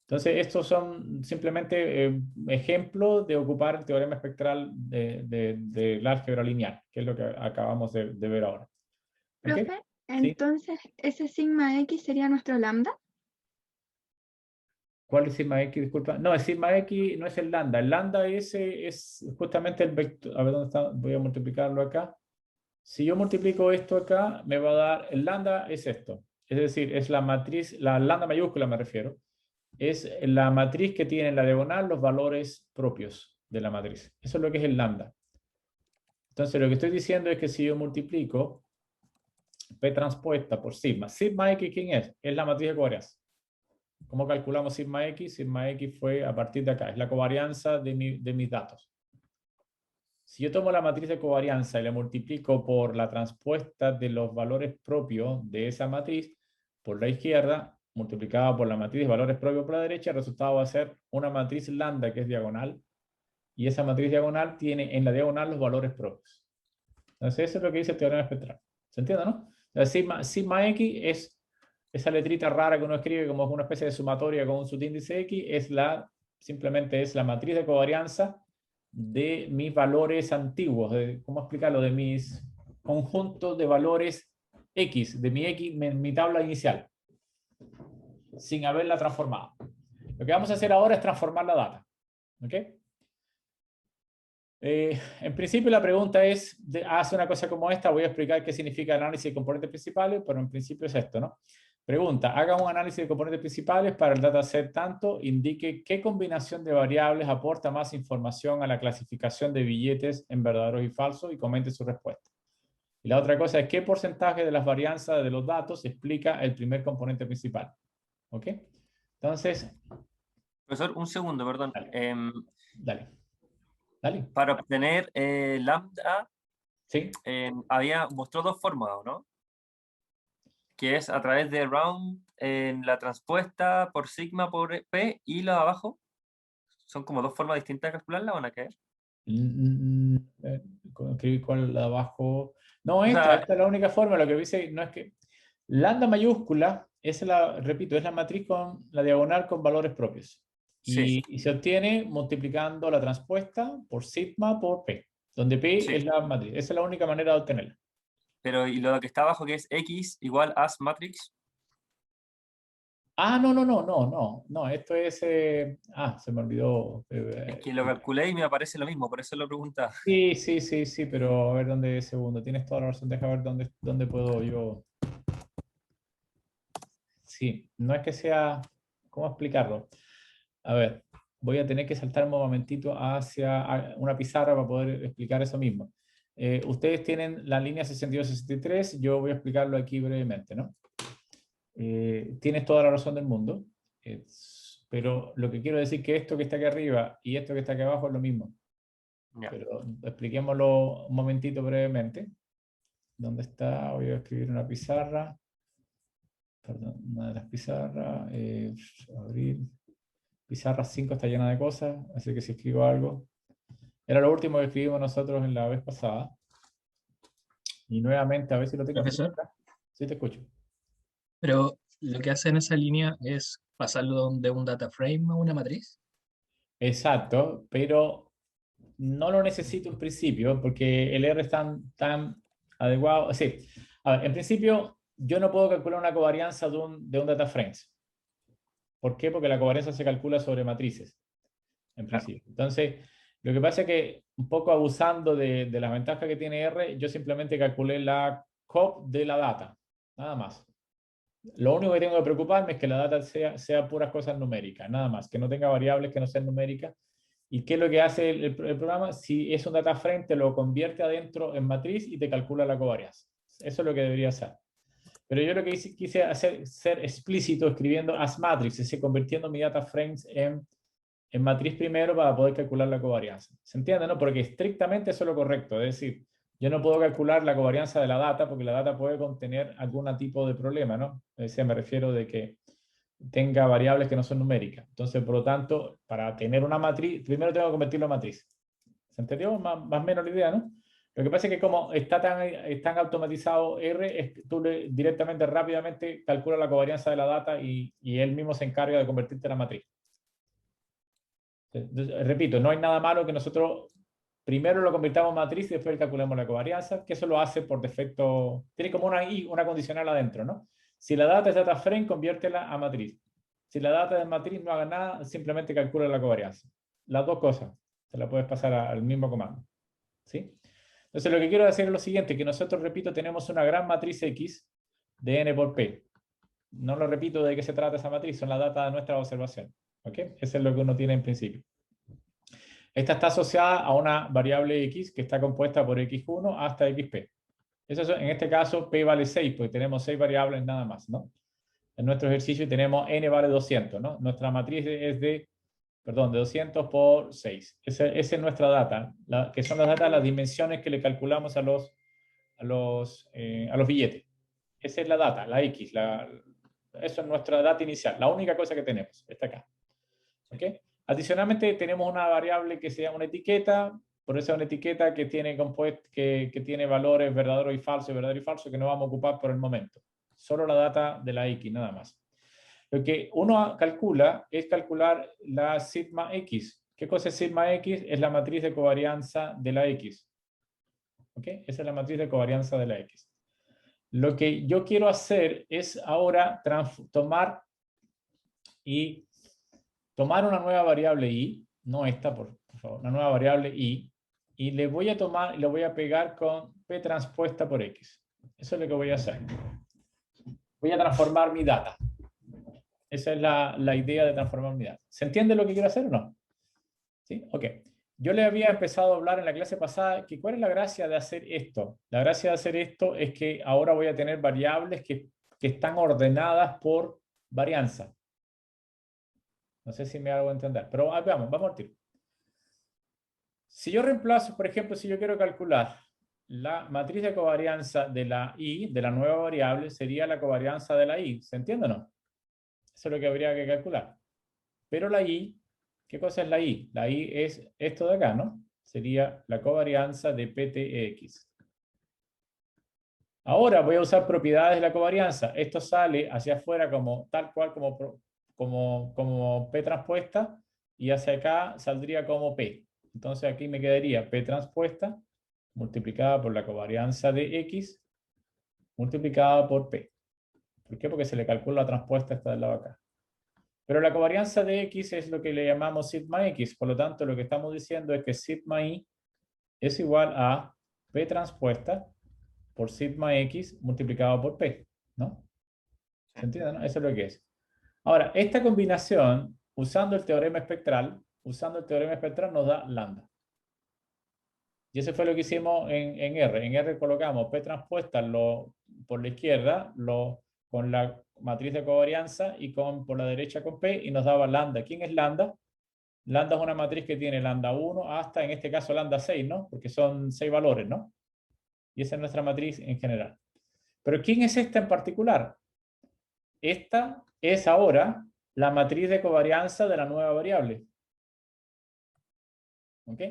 Entonces, estos son simplemente ejemplos de ocupar el teorema espectral de la álgebra lineal, que es lo que acabamos de ver ahora. ¿Okay? Profe, entonces, ¿ese sigma X sería nuestro lambda? ¿Cuál es sigma X? Disculpa. No, el sigma X no es el lambda. El lambda es justamente el vector. A ver, ¿dónde está? Voy a multiplicarlo acá. Si yo multiplico esto acá, me va a dar... El lambda es esto. Es decir, es la matriz, la lambda mayúscula me refiero. Es la matriz que tiene en la diagonal los valores propios de la matriz. Eso es lo que es el lambda. Entonces, lo que estoy diciendo es que si yo multiplico P transpuesta por sigma. Sigma X, ¿quién es? Es la matriz de covarianza. ¿Cómo calculamos sigma X? Sigma X fue a partir de acá. Es la covarianza de mis datos. Si yo tomo la matriz de covarianza y la multiplico por la transpuesta de los valores propios de esa matriz por la izquierda, multiplicada por la matriz de valores propios por la derecha, el resultado va a ser una matriz lambda que es diagonal. Y esa matriz diagonal tiene en la diagonal los valores propios. Entonces, eso es lo que dice el teorema espectral. ¿Se entiende, no? Sigma X es esa letrita rara que uno escribe como una especie de sumatoria con un subíndice X, simplemente es la matriz de covarianza de mis valores antiguos, ¿cómo explicarlo? De mis conjuntos de valores X, de mi tabla inicial, sin haberla transformado. Lo que vamos a hacer ahora es transformar la data. ¿Ok? En principio la pregunta es, hace una cosa como esta, voy a explicar qué significa el análisis de componentes principales, pero en principio es esto, ¿no? Pregunta, haga un análisis de componentes principales para el dataset tanto, indique qué combinación de variables aporta más información a la clasificación de billetes en verdaderos y falsos y comente su respuesta. Y la otra cosa es qué porcentaje de las varianzas de los datos explica el primer componente principal. ¿Ok? Entonces... Profesor, un segundo, perdón. Dale. Para obtener lambda, ¿sí? mostró dos formas, ¿no? Que es a través de round en la transpuesta por sigma por P y la de abajo. ¿Son como dos formas distintas de calcularla o van a caer? Escribir cuál la de abajo. No, esta es la única forma. Lo que dice no es que Lambda mayúscula repito, es la matriz con la diagonal con valores propios. Sí, Y se obtiene multiplicando la transpuesta por sigma por P, donde P sí. es la matriz. Esa es la única manera de obtenerla. Pero ¿y lo que está abajo que es X igual as matrix? Ah, no, esto es... se me olvidó. Es que lo calculé y me aparece lo mismo, por eso lo preguntaba. Sí, pero a ver dónde es segundo. Tienes toda la razón, deja ver dónde puedo yo... Sí, no es que sea... ¿Cómo explicarlo? A ver, voy a tener que saltarme un momentito hacia una pizarra para poder explicar eso mismo. Ustedes tienen la línea 62-63, yo voy a explicarlo aquí brevemente, ¿no? Tienes toda la razón del mundo, pero lo que quiero decir que esto que está aquí arriba y esto que está aquí abajo es lo mismo. Ya. Pero expliquémoslo un momentito brevemente. ¿Dónde está? Voy a escribir una pizarra. Perdón, una de las pizarras. Abrir. Pizarra 5 está llena de cosas, así que si escribo algo. Era lo último que escribimos nosotros en la vez pasada. Y nuevamente, a ver si lo tengo aquí Profesor, cerca. Sí, te escucho. pero lo que hace en esa línea es pasarlo de un data frame a una matriz. Exacto, pero no lo necesito en principio porque el R es tan adecuado. Sí, a ver, en principio yo no puedo calcular una covarianza de un data frame. ¿Por qué? Porque la covarianza se calcula sobre matrices, en Claro. principio. Entonces, lo que pasa es que un poco abusando de las ventajas que tiene R, yo simplemente calculé la COP de la data, nada más. Lo único que tengo que preocuparme es que la data sea puras cosas numéricas, nada más, que no tenga variables que no sean numéricas. ¿Y qué es lo que hace el programa? Si es un data frame, te lo convierte adentro en matriz y te calcula la covarianza. Eso es lo que debería hacer. Pero yo lo que quise hacer, ser explícito escribiendo as matrix, es decir, convirtiendo mi data frames en matriz primero para poder calcular la covarianza. ¿Se entiende, no? Porque estrictamente eso es lo correcto. Es decir, yo no puedo calcular la covarianza de la data porque la data puede contener algún tipo de problema, ¿no? Es decir, me refiero de que tenga variables que no son numéricas. Entonces, por lo tanto, para tener una matriz, primero tengo que convertirlo en matriz. ¿Se entendió? Más o menos la idea, ¿no? Lo que pasa es que como está tan automatizado R, tú directamente, rápidamente calculas la covarianza de la data y él mismo se encarga de convertirte en la matriz. Entonces, repito, no hay nada malo que nosotros primero lo convirtamos en matriz y después calculemos la covarianza, que eso lo hace por defecto. Tiene como una condicional adentro, ¿no? Si la data es data frame, conviértela a matriz. Si la data es matriz, no haga nada, simplemente calcula la covarianza. Las dos cosas, te la puedes pasar al mismo comando. ¿Sí? Entonces, lo que quiero decir es lo siguiente, que nosotros, repito, tenemos una gran matriz X de n por p. No lo repito de qué se trata esa matriz, son las datas de nuestra observación. ¿Ok? Eso es lo que uno tiene en principio. Esta está asociada a una variable x que está compuesta por x1 hasta xp. Eso, en este caso, p vale 6, porque tenemos 6 variables nada más, ¿no? En nuestro ejercicio tenemos n vale 200, ¿no? Nuestra matriz es de 200 por 6. Esa es nuestra data, que son las datas, las dimensiones que le calculamos a los billetes. Esa es la data, la x. Eso es nuestra data inicial, la única cosa que tenemos, está acá. ¿Ok? Adicionalmente tenemos una variable que se llama una etiqueta, por eso es una etiqueta que tiene, que tiene valores verdadero y falso, que no vamos a ocupar por el momento. Solo la data de la X, nada más. Lo que uno calcula es calcular la sigma X. ¿Qué cosa es sigma X? Es la matriz de covarianza de la X. ¿Ok? Esa es la matriz de covarianza de la X. Lo que yo quiero hacer es ahora tomar una nueva variable y, no esta, por favor, una nueva variable y le voy a tomar y lo voy a pegar con p transpuesta por x. Eso es lo que voy a hacer. Voy a transformar mi data. Esa es la idea de transformar mi data. ¿Se entiende lo que quiero hacer o no? ¿Sí? Ok. Yo le había empezado a hablar en la clase pasada que cuál es la gracia de hacer esto. La gracia de hacer esto es que ahora voy a tener variables que están ordenadas por varianza. No sé si me hago entender, pero vamos al tiro. Si yo reemplazo, por ejemplo, si yo quiero calcular la matriz de covarianza de la y, de la nueva variable, sería la covarianza de la y. ¿Se entiende o no? Eso es lo que habría que calcular. Pero la y, ¿qué cosa es la y? La y es esto de acá, ¿no? Sería la covarianza de PTX. Ahora voy a usar propiedades de la covarianza. Esto sale hacia afuera como tal cual como P transpuesta y hacia acá saldría como P. Entonces aquí me quedaría P transpuesta multiplicada por la covarianza de X multiplicada por P. ¿Por qué? Porque se le calcula la transpuesta esta del lado acá. Pero la covarianza de X es lo que le llamamos sigma X. Por lo tanto, lo que estamos diciendo es que sigma I es igual a P transpuesta por sigma X multiplicado por P, ¿no? ¿Se entiende, no? Eso es lo que es. Ahora, esta combinación, usando el teorema espectral nos da lambda. Y eso fue lo que hicimos en R. En R colocamos P transpuesta por la izquierda, con la matriz de covarianza y por la derecha con P y nos daba lambda. ¿Quién es lambda? Lambda es una matriz que tiene lambda 1 hasta, en este caso, lambda 6, ¿no? Porque son 6 valores, ¿no? Y esa es nuestra matriz en general. Pero ¿quién es esta en particular? Esta es ahora la matriz de covarianza de la nueva variable. ¿Ok?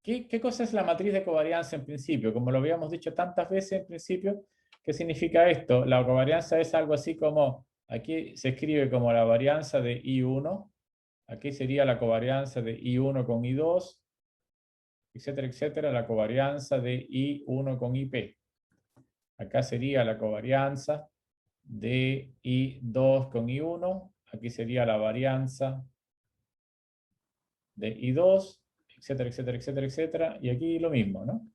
¿Qué cosa es la matriz de covarianza en principio? Como lo habíamos dicho tantas veces en principio, ¿qué significa esto? La covarianza es algo así como, aquí se escribe como la varianza de I1, aquí sería la covarianza de I1 con I2, etcétera, etcétera, la covarianza de I1 con IP. Acá sería la covarianza de I2 con I1, aquí sería la varianza de I2, etcétera, etcétera, etcétera, etcétera, y aquí lo mismo, ¿no?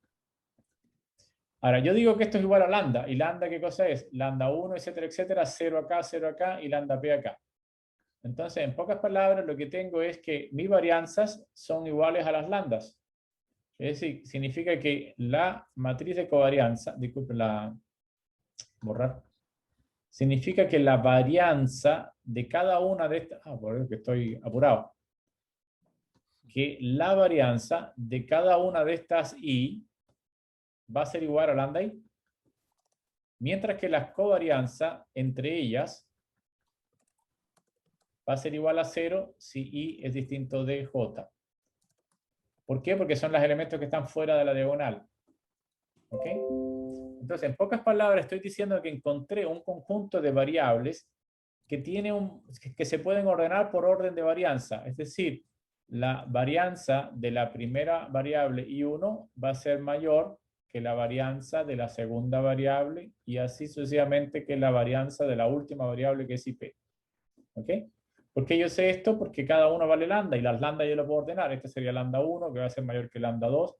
Ahora, yo digo que esto es igual a lambda, ¿y lambda qué cosa es? Lambda 1, etcétera, etcétera, 0 acá, y lambda p acá. Entonces, en pocas palabras, lo que tengo es que mis varianzas son iguales a las lambdas. Es decir, significa que la matriz de covarianza, disculpen, borrar, significa que la varianza de cada una de estas, por eso que estoy apurado, que la varianza de cada una de estas I va a ser igual a lambda I, mientras que la covarianza entre ellas va a ser igual a 0 si I es distinto de J. ¿Por qué? Porque son los elementos que están fuera de la diagonal. ¿Ok? Entonces, en pocas palabras, estoy diciendo que encontré un conjunto de variables que se pueden ordenar por orden de varianza. Es decir, la varianza de la primera variable I1 va a ser mayor que la varianza de la segunda variable y así sucesivamente que la varianza de la última variable que es IP. ¿Ok? ¿Por qué yo sé esto? Porque cada uno vale lambda y las lambda yo lo puedo ordenar. Este sería lambda 1, que va a ser mayor que lambda 2,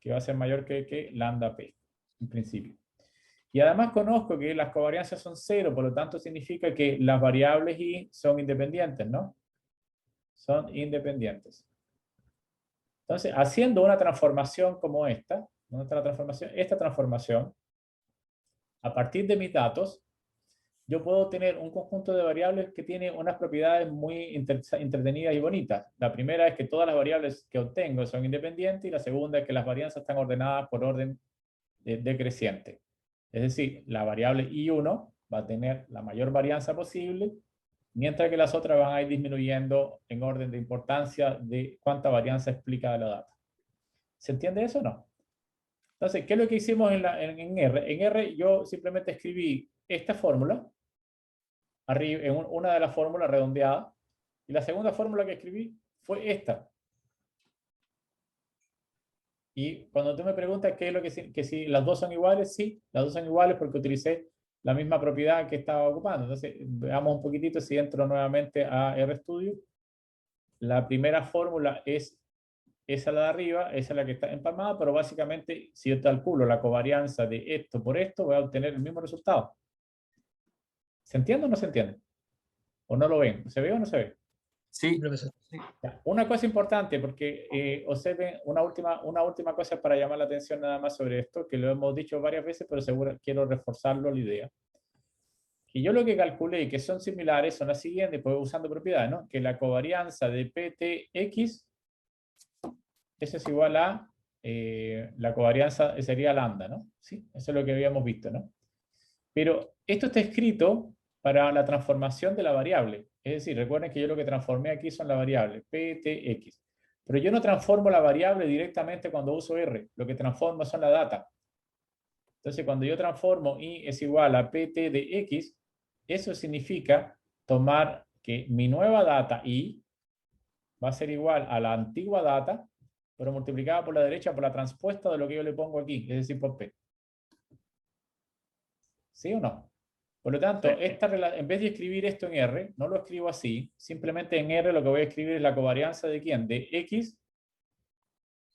que va a ser mayor que lambda P, en principio. Y además conozco que las covarianzas son 0, por lo tanto significa que las variables I son independientes, ¿no? Son independientes. Entonces, haciendo una transformación como esta transformación, a partir de mis datos, yo puedo tener un conjunto de variables que tiene unas propiedades muy entretenidas y bonitas. La primera es que todas las variables que obtengo son independientes y la segunda es que las varianzas están ordenadas por orden decreciente. Es decir, la variable I1 va a tener la mayor varianza posible, mientras que las otras van a ir disminuyendo en orden de importancia de cuánta varianza explica de la data. ¿Se entiende eso o no? Entonces, ¿qué es lo que hicimos en R? En R yo simplemente escribí esta fórmula, arriba, en una de las fórmulas redondeadas, y la segunda fórmula que escribí fue esta. Y cuando tú me preguntas qué es lo que si las dos son iguales, sí, las dos son iguales porque utilicé la misma propiedad que estaba ocupando. Entonces, veamos un poquitito si entro nuevamente a RStudio. La primera fórmula es esa la de arriba, esa es la que está empalmada, pero básicamente, si yo calculo la covarianza de esto por esto, voy a obtener el mismo resultado. ¿Se entiende o no se entiende? ¿O no lo ven? ¿Se ve o no se ve? Sí, Profesor. Ya, una cosa importante, porque observen una última cosa para llamar la atención nada más sobre esto, que lo hemos dicho varias veces, pero seguro quiero reforzarlo la idea. Que yo lo que calculé que son similares son las siguientes, pues usando propiedades, ¿no? Que la covarianza de PTX, eso es igual a la covarianza, sería lambda, ¿no? Sí, eso es lo que habíamos visto, ¿no? Pero esto está escrito para la transformación de la variable. Es decir, recuerden que yo lo que transformé aquí son la variable PTX. Pero yo no transformo la variable directamente cuando uso R. Lo que transformo son la data. Entonces, cuando yo transformo y es igual a pt de x, eso significa tomar que mi nueva data y va a ser igual a la antigua data, pero multiplicada por la derecha por la transpuesta de lo que yo le pongo aquí, es decir, por p. ¿Sí o no? Por lo tanto, en vez de escribir esto en R, no lo escribo así. Simplemente en R lo que voy a escribir es la covarianza de ¿quién? De X,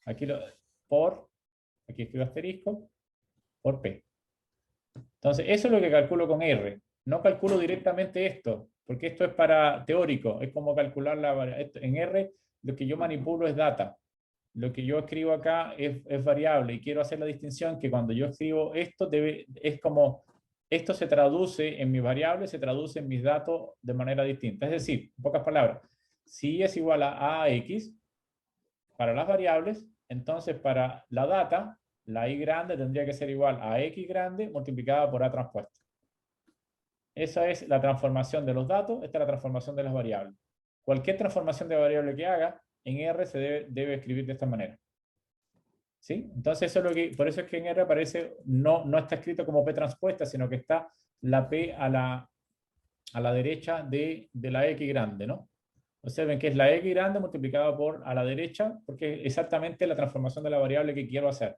aquí aquí escribo asterisco, por P. Entonces, eso es lo que calculo con R. No calculo directamente esto, porque esto es para teórico. Es como calcular en R, lo que yo manipulo es data. Lo que yo escribo acá es variable y quiero hacer la distinción que cuando yo escribo esto es como esto se traduce en mis variables, se traduce en mis datos de manera distinta. Es decir, en pocas palabras, si es igual a AX para las variables, entonces para la data, la Y grande tendría que ser igual a X grande multiplicada por A transpuesta. Esa es la transformación de los datos, esta es la transformación de las variables. Cualquier transformación de variable que haga, en R se debe escribir de esta manera. ¿Sí? Entonces, eso es por eso es que en R aparece, no está escrito como P transpuesta, sino que está la P a la derecha de la X grande, ¿no? Observen que es la X grande multiplicada por a la derecha, porque es exactamente la transformación de la variable que quiero hacer.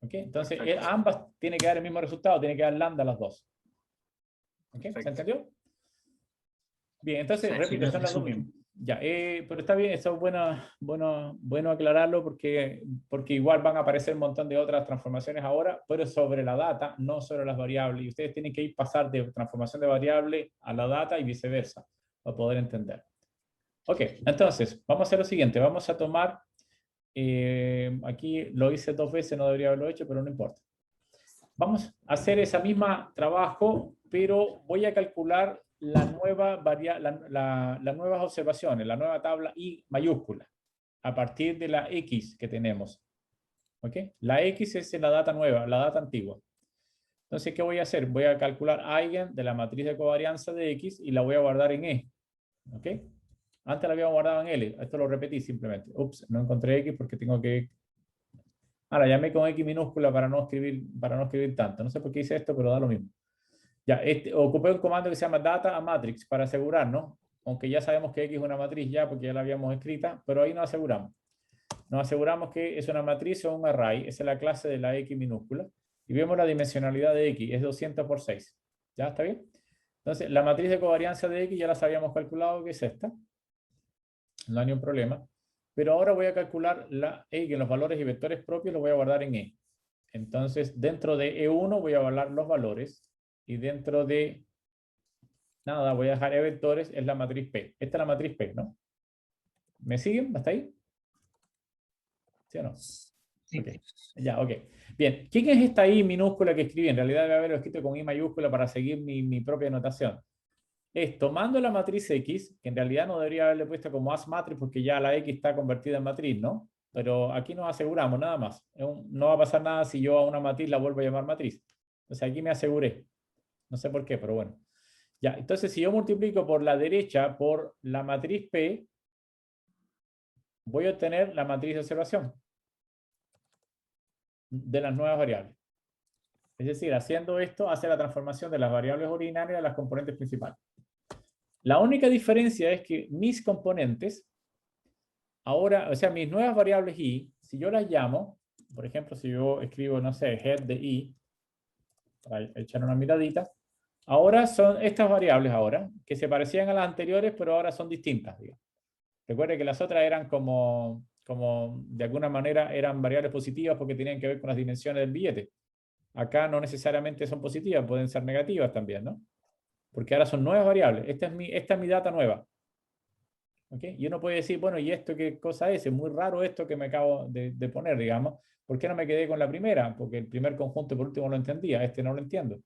¿Ok? Entonces, ambas tienen que dar el mismo resultado, tiene que dar lambda a las dos. ¿Ok? ¿Se entendió? Bien, entonces, Sí, repito, son las dos mismas. Ya, pero está bien, eso es bueno aclararlo porque igual van a aparecer un montón de otras transformaciones ahora, pero sobre la data, no sobre las variables. Y ustedes tienen que pasar de transformación de variable a la data y viceversa, para poder entender. Ok, entonces, vamos a hacer lo siguiente. Vamos a tomar, aquí lo hice 2 veces, no debería haberlo hecho, pero no importa. Vamos a hacer ese mismo trabajo, pero voy a calcular las nuevas observaciones, la nueva tabla I mayúscula, a partir de la X que tenemos. ¿Ok? La X es la data nueva, la data antigua. Entonces, ¿qué voy a hacer? Voy a calcular eigen de la matriz de covarianza de X y la voy a guardar en E. ¿Ok? Antes la había guardado en L. Esto lo repetí simplemente. Ups, no encontré X porque tengo que... Ahora llamé con X minúscula para no escribir tanto. No sé por qué hice esto, pero da lo mismo. Ya, ocupé un comando que se llama data a matrix para asegurarnos, aunque ya sabemos que X es una matriz ya porque ya la habíamos escrita, pero ahí nos aseguramos. Nos aseguramos que es una matriz o un array, esa es la clase de la X minúscula, y vemos la dimensionalidad de X, es 200 por 6. ¿Ya está bien? Entonces, la matriz de covarianza de X ya las habíamos calculado, que es esta. No hay ningún problema. Pero ahora voy a calcular la E, los valores y vectores propios los voy a guardar en E. Entonces, dentro de E1 voy a guardar los valores y dentro de nada, voy a dejar E vectores, es la matriz P. Esta es la matriz P, ¿no? ¿Me siguen? ¿Hasta ahí? ¿Sí o no? Sí. Okay. Ya, ok. Bien, ¿quién es esta I minúscula que escribí? En realidad debe haberlo escrito con I mayúscula para seguir mi propia notación. Es tomando la matriz X, que en realidad no debería haberle puesto como as matriz porque ya la X está convertida en matriz, ¿no? Pero aquí nos aseguramos nada más. No va a pasar nada si yo a una matriz la vuelvo a llamar matriz. Entonces aquí me aseguré. No sé por qué, pero bueno. Ya, entonces si yo multiplico por la derecha por la matriz P, voy a obtener la matriz de observación de las nuevas variables. Es decir, haciendo esto, hace la transformación de las variables ordinarias a las componentes principales. La única diferencia es que mis componentes, ahora, o sea, mis nuevas variables I, si yo las llamo, por ejemplo, si yo escribo, no sé, head de I, para echar una miradita, ahora son estas variables ahora, que se parecían a las anteriores, pero ahora son distintas, digamos. Recuerde que las otras eran como de alguna manera eran variables positivas porque tenían que ver con las dimensiones del billete. Acá no necesariamente son positivas, pueden ser negativas también, ¿no? Porque ahora son nuevas variables. Esta es mi data nueva. ¿Okay? Y uno puede decir, bueno, ¿y esto qué cosa es? Es muy raro esto que me acabo de poner, digamos. ¿Por qué no me quedé con la primera? Porque el primer conjunto por último lo entendía, este no lo entiendo.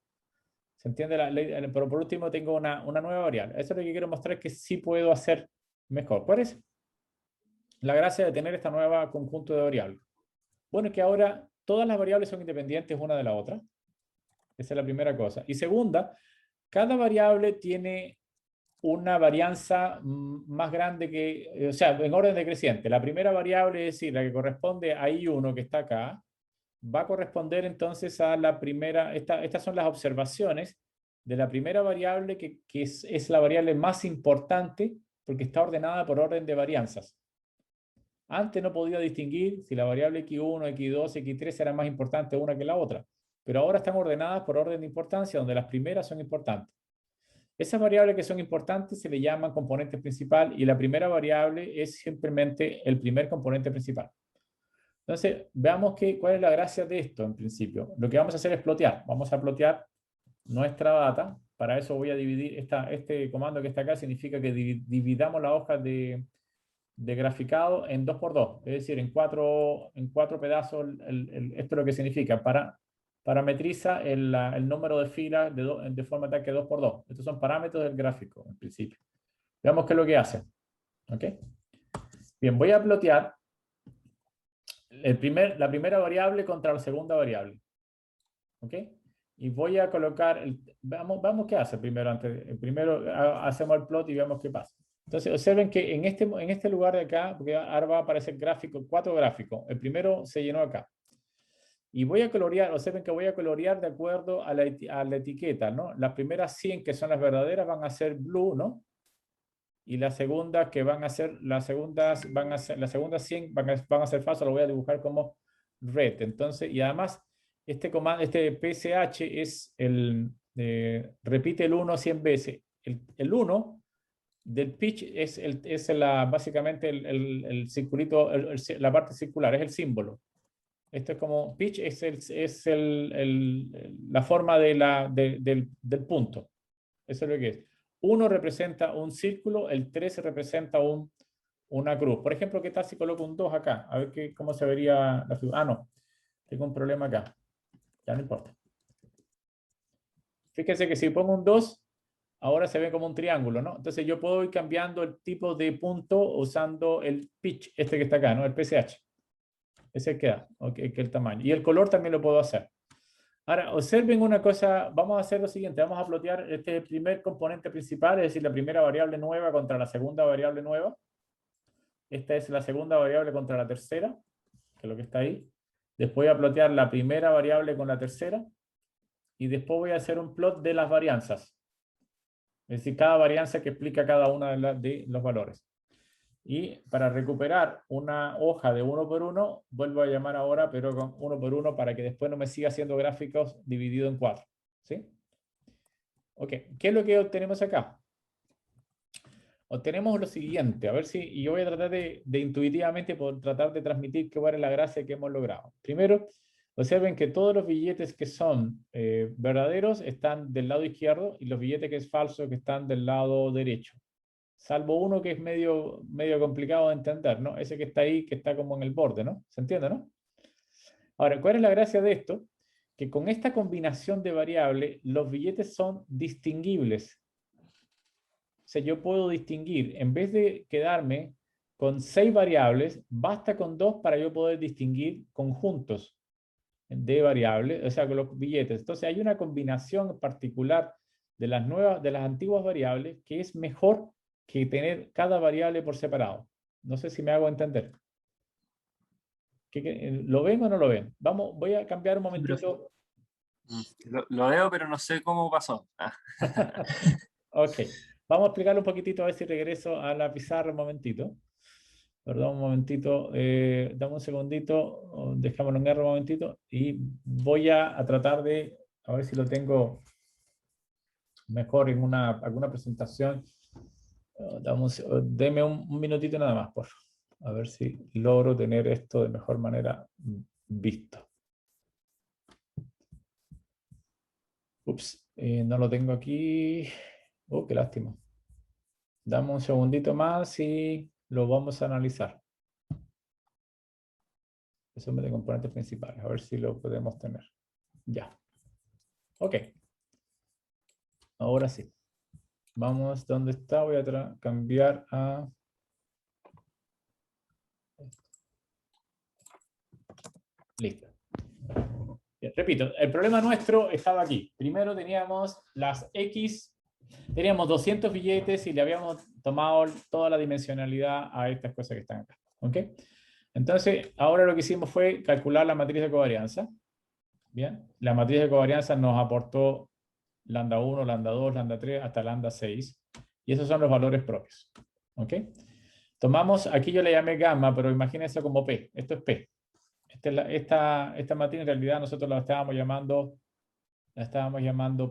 ¿Se entiende la ley? Pero por último tengo una nueva variable. Eso es lo que quiero mostrar, que sí puedo hacer mejor. ¿Cuál es la gracia de tener esta nueva conjunto de variables? Bueno, que ahora todas las variables son independientes una de la otra. Esa es la primera cosa. Y segunda, cada variable tiene una varianza más grande que, o sea, en orden decreciente. La primera variable, es decir, la que corresponde a I1 que está acá, va a corresponder entonces a la primera, estas son las observaciones de la primera variable que es la variable más importante porque está ordenada por orden de varianzas. Antes no podía distinguir si la variable x1, x2, x3 era más importante una que la otra, pero ahora están ordenadas por orden de importancia, donde las primeras son importantes. Esas variables que son importantes se le llaman componente principal y la primera variable es simplemente el primer componente principal. Entonces, veamos cuál es la gracia de esto en principio. Lo que vamos a hacer es plotear. Vamos a plotear nuestra data. Para eso voy a dividir este comando que está acá, significa que dividamos la hoja de graficado en 2×2, es decir, en cuatro pedazos. Esto es lo que significa, parametriza el número de filas de forma tal que 2×2. Estos son parámetros del gráfico, en principio. Veamos qué es lo que hace. ¿Ok? Bien, voy a plotear la primera variable contra la segunda variable. ¿Ok? Y voy a colocar, vamos qué hace primero. Primero hacemos el plot y veamos qué pasa. Entonces, observen que en este lugar de acá, porque ahora va a aparecer gráfico, 4 gráficos. El primero se llenó acá. Y voy a colorear, observen que voy a colorear de acuerdo a la etiqueta, ¿no? Las primeras 100 que son las verdaderas van a ser blue, ¿no? Y las segundas que van a ser, las segundas 100 van a ser falsas, lo voy a dibujar como red. Entonces, y además, este PSH es repite el 1 100 veces. El 1 del pitch es básicamente el circulito, la parte circular, es el símbolo. Esto es como pitch, es la forma del punto. Eso es lo que es. 1 representa un círculo, el 3 representa una cruz. Por ejemplo, ¿qué tal si coloco un 2 acá? A ver cómo se vería la figura. Ah, no. Tengo un problema acá. Ya no importa. Fíjense que si pongo un 2, ahora se ve como un triángulo, ¿no? Entonces yo puedo ir cambiando el tipo de punto usando el pitch, este que está acá, ¿no? El PSH. Ese queda, okay, que el tamaño. Y el color también lo puedo hacer. Ahora, observen una cosa, vamos a hacer lo siguiente, vamos a plotear este primer componente principal, es decir, la primera variable nueva contra la segunda variable nueva. Esta es la segunda variable contra la tercera, que es lo que está ahí. Después voy a plotear la primera variable con la tercera. Y después voy a hacer un plot de las varianzas. Es decir, cada varianza que explica cada una de los valores. Y para recuperar una hoja de 1×1, vuelvo a llamar ahora, pero con 1×1 para que después no me siga haciendo gráficos dividido en 4. ¿Sí? Ok, ¿qué es lo que obtenemos acá? Obtenemos lo siguiente, a ver si, y yo voy a tratar de intuitivamente por tratar de transmitir cuál es la gracia que hemos logrado. Primero, observen que todos los billetes que son verdaderos están del lado izquierdo y los billetes que es falso que están del lado derecho. Salvo uno que es medio complicado de entender, ¿no? Ese que está ahí, que está como en el borde, ¿no? ¿Se entiende, no? Ahora, ¿cuál es la gracia de esto? Que con esta combinación de variables, los billetes son distinguibles. O sea, yo puedo distinguir, en vez de quedarme con 6 variables, basta con 2 para yo poder distinguir conjuntos de variables, o sea, con los billetes. Entonces, hay una combinación particular de las antiguas variables que es mejor que tener cada variable por separado. No sé si me hago entender. ¿Lo ven o no lo ven? Voy a cambiar un momentito. Lo veo, pero no sé cómo pasó. Ok, vamos a explicarlo un poquitito, a ver si regreso a la pizarra un momentito. Perdón, un momentito, dame un segundito, dejámoslo en R un momentito y voy a tratar de, a ver si lo tengo mejor en alguna presentación. Deme un minutito nada más, por favor. A ver si logro tener esto de mejor manera visto. Ups, no lo tengo aquí. Qué lástima. Dame un segundito más y lo vamos a analizar. Resumen de componentes principales. A ver si lo podemos tener. Ya. Ok. Ahora sí. Vamos, ¿dónde está? Voy a cambiar a... Listo. Bien, repito, el problema nuestro estaba aquí. Primero teníamos las X, teníamos 200 billetes y le habíamos tomado toda la dimensionalidad a estas cosas que están acá. ¿Ok? Entonces, ahora lo que hicimos fue calcular la matriz de covarianza. Bien, la matriz de covarianza nos aportó lambda 1, lambda 2, lambda 3, hasta lambda 6. Y esos son los valores propios. ¿Ok? Tomamos, aquí yo le llamé gamma, pero imagínense como P. Esto es P. Esta matriz en realidad nosotros la estábamos llamando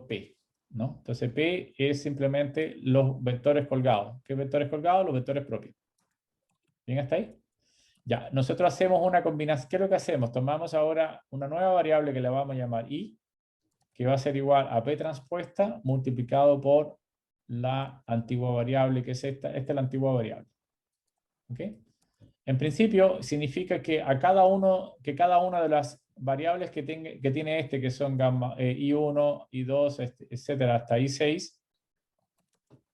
P, ¿no? Entonces P es simplemente los vectores colgados. ¿Qué vectores colgados? Los vectores propios. ¿Bien hasta ahí? Ya, nosotros hacemos una combinación. ¿Qué es lo que hacemos? Tomamos ahora una nueva variable que le vamos a llamar I, que va a ser igual a P transpuesta multiplicado por la antigua variable, que es esta es la antigua variable. ¿Ok? En principio, significa que cada una de las variables que tiene que son gamma, I1, I2, etcétera, hasta I6,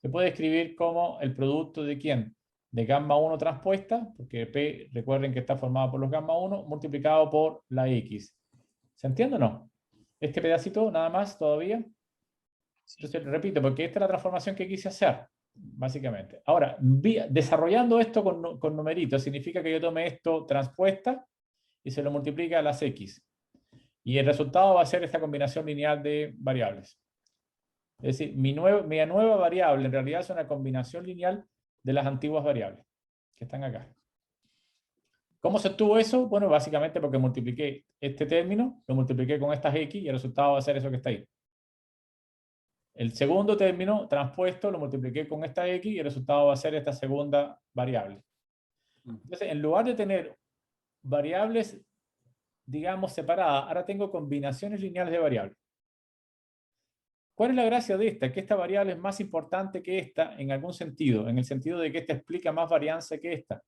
se puede escribir como el producto de ¿quién? De gamma 1 transpuesta, porque P, recuerden que está formado por los gamma 1, multiplicado por la X. ¿Se entiende o no? Este pedacito nada más todavía. Entonces, repito, porque esta es la transformación que quise hacer, básicamente. Ahora, desarrollando esto con numeritos, significa que yo tome esto transpuesta y se lo multiplica a las X. Y el resultado va a ser esta combinación lineal de variables. Es decir, mi nueva variable en realidad es una combinación lineal de las antiguas variables que están acá. ¿Cómo se obtuvo eso? Bueno, básicamente porque multipliqué este término, lo multipliqué con estas X y el resultado va a ser eso que está ahí. El segundo término transpuesto lo multipliqué con esta X y el resultado va a ser esta segunda variable. Entonces, en lugar de tener variables, digamos, separadas, ahora tengo combinaciones lineales de variables. ¿Cuál es la gracia de esta? Que esta variable es más importante que esta en algún sentido, en el sentido de que esta explica más varianza que esta.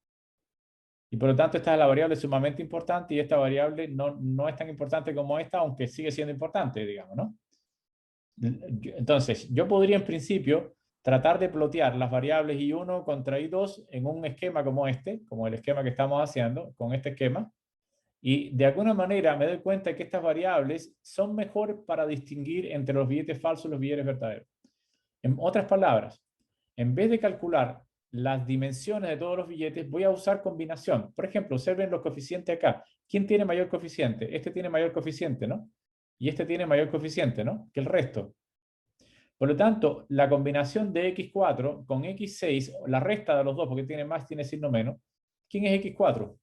Y por lo tanto, esta es la variable sumamente importante y esta variable no es tan importante como esta, aunque sigue siendo importante, digamos, ¿no? Entonces, yo podría en principio tratar de plotear las variables I1 contra I2 en un esquema como este, como el esquema que estamos haciendo, con este esquema, y de alguna manera me doy cuenta que estas variables son mejores para distinguir entre los billetes falsos y los billetes verdaderos. En otras palabras, en vez de calcular las dimensiones de todos los billetes, voy a usar combinación. Por ejemplo, observen los coeficientes acá. ¿Quién tiene mayor coeficiente? Este tiene mayor coeficiente, ¿no? Y este tiene mayor coeficiente, ¿no? Que el resto. Por lo tanto, la combinación de X4 con X6, la resta de los dos, porque tiene más, tiene signo menos. ¿Quién es X4?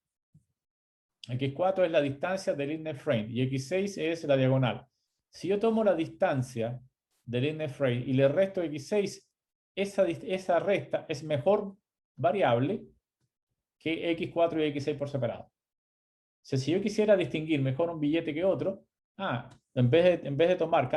X4 es la distancia del inner frame y X6 es la diagonal. Si yo tomo la distancia del inner frame y le resto X6, esa resta es mejor variable que X4 y X6 por separado. O sea, si yo quisiera distinguir mejor un billete que otro, en vez de tomar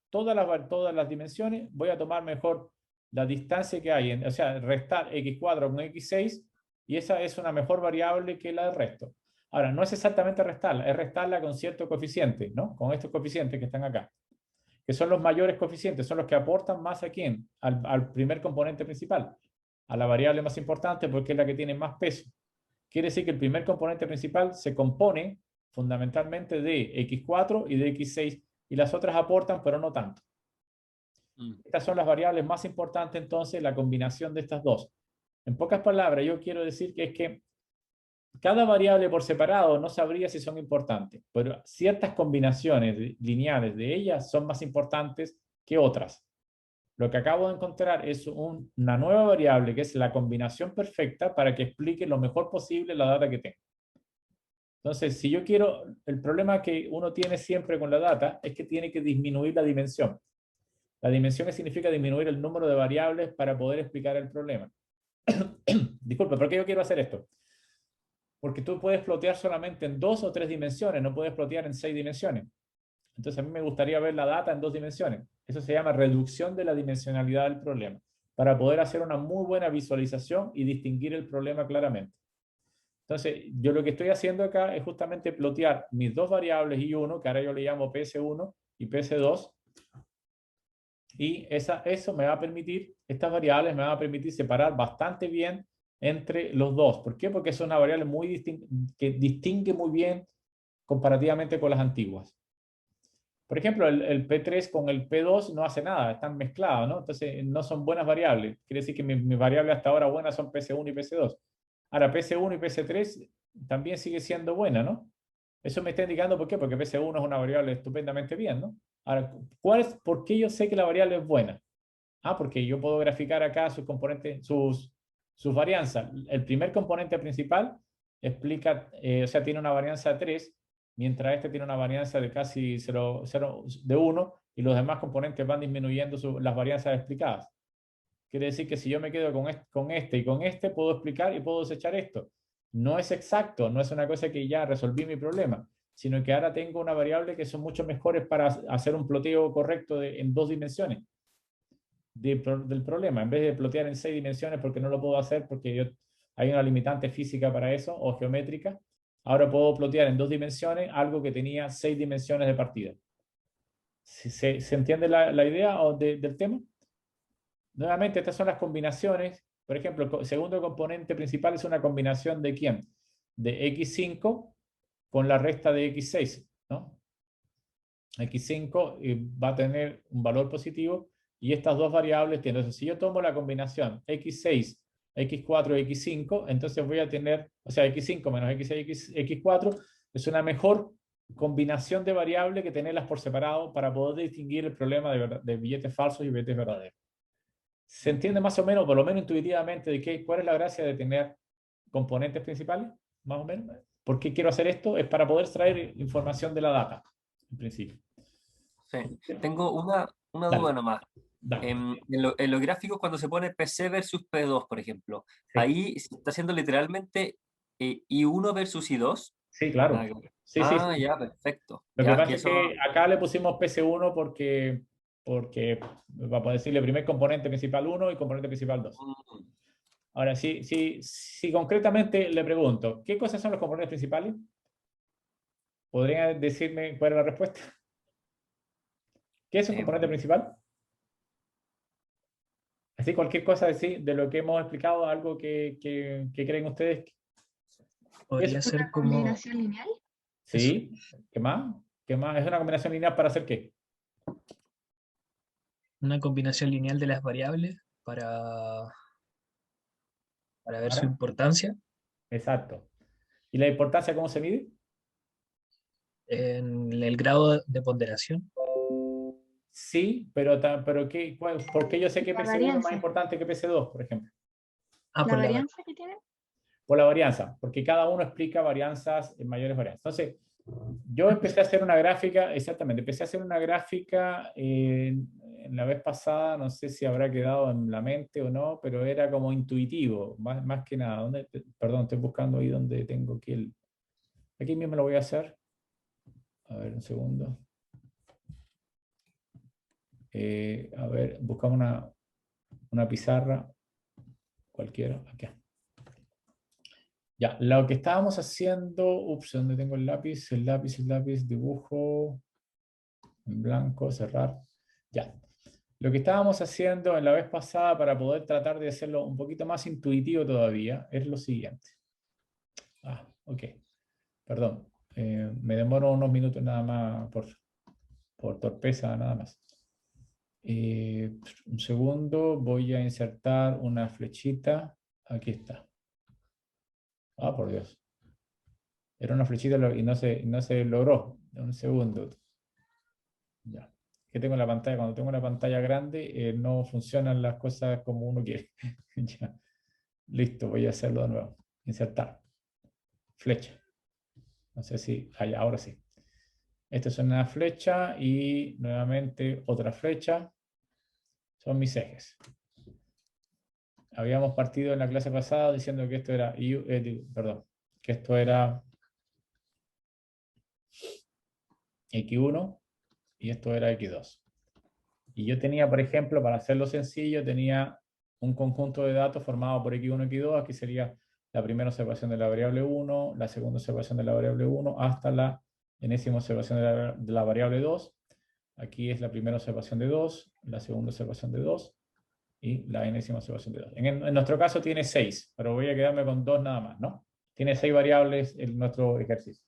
todas las dimensiones, voy a tomar mejor la distancia que hay, o sea, restar X4 con X6, y esa es una mejor variable que la del resto. Ahora, no es exactamente restarla, es restarla con cierto coeficiente, ¿no? Con estos coeficientes que están acá, que son los mayores coeficientes, son los que aportan más a quién, al primer componente principal, a la variable más importante porque es la que tiene más peso. Quiere decir que el primer componente principal se compone fundamentalmente de X4 y de X6, y las otras aportan, pero no tanto. Estas son las variables más importantes, entonces, la combinación de estas dos. En pocas palabras, yo quiero decir que es que cada variable por separado no sabría si son importantes, pero ciertas combinaciones lineales de ellas son más importantes que otras. Lo que acabo de encontrar es una nueva variable que es la combinación perfecta para que explique lo mejor posible la data que tengo. Entonces, si yo quiero, el problema que uno tiene siempre con la data es que tiene que disminuir la dimensión. La dimensión significa disminuir el número de variables para poder explicar el problema. Disculpe, ¿por qué yo quiero hacer esto? Porque tú puedes plotear solamente en 2 o 3 dimensiones, no puedes plotear en 6 dimensiones. Entonces a mí me gustaría ver la data en 2 dimensiones. Eso se llama reducción de la dimensionalidad del problema, para poder hacer una muy buena visualización y distinguir el problema claramente. Entonces, yo lo que estoy haciendo acá es justamente plotear mis dos variables I1, que ahora yo le llamo PS1 y PS2, y eso me va a permitir, estas variables me van a permitir separar bastante bien entre los dos. ¿Por qué? Porque es una variable que distingue muy bien comparativamente con las antiguas. Por ejemplo, el P3 con el P2 no hace nada, están mezclados, ¿no? Entonces no son buenas variables. Quiere decir que mis variables hasta ahora buenas son PS1 y PS2. Ahora, PS1 y PS3 también sigue siendo buena, ¿no? Eso me está indicando por qué, porque PC1 es una variable estupendamente bien, ¿no? Ahora, ¿por qué yo sé que la variable es buena? Ah, porque yo puedo graficar acá sus componentes, sus varianzas. El primer componente principal explica, o sea, tiene una varianza de 3, mientras este tiene una varianza de casi 0, de 1, y los demás componentes van disminuyendo las varianzas explicadas. Quiere decir que si yo me quedo con este y con este, puedo explicar y puedo desechar esto. No es exacto, no es una cosa que ya resolví mi problema, sino que ahora tengo una variable que son mucho mejores para hacer un ploteo correcto en 2 dimensiones del problema. En vez de plotear en 6 dimensiones, porque no lo puedo hacer, porque hay una limitante física para eso, o geométrica, ahora puedo plotear en 2 dimensiones algo que tenía 6 dimensiones de partida. ¿Se entiende la idea del tema? Nuevamente, estas son las combinaciones. Por ejemplo, el segundo componente principal es una combinación de ¿quién? De x5 con la resta de x6, ¿no? x5 va a tener un valor positivo y estas dos variables tienen. Entonces, si yo tomo la combinación x6, x4 y x5, entonces voy a tener, o sea, x5 menos x6, x4 es una mejor combinación de variables que tenerlas por separado para poder distinguir el problema de billetes falsos y billetes verdaderos. ¿Se entiende más o menos, por lo menos intuitivamente, cuál es la gracia de tener componentes principales? Más o menos. ¿Por qué quiero hacer esto? Es para poder extraer información de la data, en principio. Sí. Tengo una Dale, duda nomás. dale. En los gráficos, cuando se pone PC versus P2, por ejemplo, Sí. ahí se está haciendo literalmente I1 versus I2. Sí, claro. Nada que ver. Sí, sí. Ya, perfecto. Lo que Ya, pasa es que acá le pusimos PC1 porque vamos a decirle primer componente principal 1 y componente principal 2. Mm, Ahora, si concretamente le pregunto, ¿qué cosas son los componentes principales? ¿Podría decirme cuál es la respuesta? ¿Qué es un componente principal? Así, cualquier cosa de lo que hemos explicado, algo que creen ustedes. Podría ¿Es ser ¿Una como combinación lineal? Sí, ¿qué más? ¿Qué más? ¿Es una combinación lineal para hacer qué? una combinación lineal de las variables para ver su ¿Para? importancia Exacto. ¿Y la importancia cómo se mide? en el grado de ponderación. Sí, pero ¿por qué yo sé que La PC1 es más varianza. importante que PC2, por ejemplo? Ah, ¿La por la varianza que tiene? Por la varianza, porque cada uno explica varianzas en mayores varianzas. Entonces, yo empecé a hacer una gráfica, exactamente, empecé a hacer una gráfica en la vez pasada, no sé si habrá quedado en la mente o no, pero era como intuitivo, más que nada. Perdón, estoy buscando ahí donde tengo aquí Aquí mismo lo voy a hacer. A ver, un segundo. A ver, buscamos una pizarra cualquiera. Aquí. Ya, lo que estábamos haciendo, ¿dónde tengo el lápiz? El lápiz, dibujo, en blanco, cerrar. Ya. Lo que estábamos haciendo en la vez pasada para poder tratar de hacerlo un poquito más intuitivo todavía es lo siguiente. Ok. Perdón. Me demoro unos minutos nada más por torpeza, nada más. Un segundo, voy a insertar una flechita. Aquí está. Por Dios. Era una flechita y no se logró. Un segundo. Ya. Que tengo la pantalla. Cuando tengo una pantalla grande, no funcionan las cosas como uno quiere. Ya. Listo, voy a hacerlo de nuevo. Insertar. Flecha. No sé si. Ahora sí. Esta es una flecha y nuevamente otra flecha. Son mis ejes. Habíamos partido en la clase pasada diciendo que esto era, que esto era X1 y esto era X2. Y yo tenía, por ejemplo, para hacerlo sencillo, tenía un conjunto de datos formado por X1 y X2. Aquí sería la primera observación de la variable 1, la segunda observación de la variable 1, hasta la enésima observación de la variable 2. Aquí es la primera observación de 2, la segunda observación de 2 y la enésima observación de 2. En nuestro caso tiene 6, pero voy a quedarme con 2 nada más, ¿no? Tiene 6 variables en nuestro ejercicio.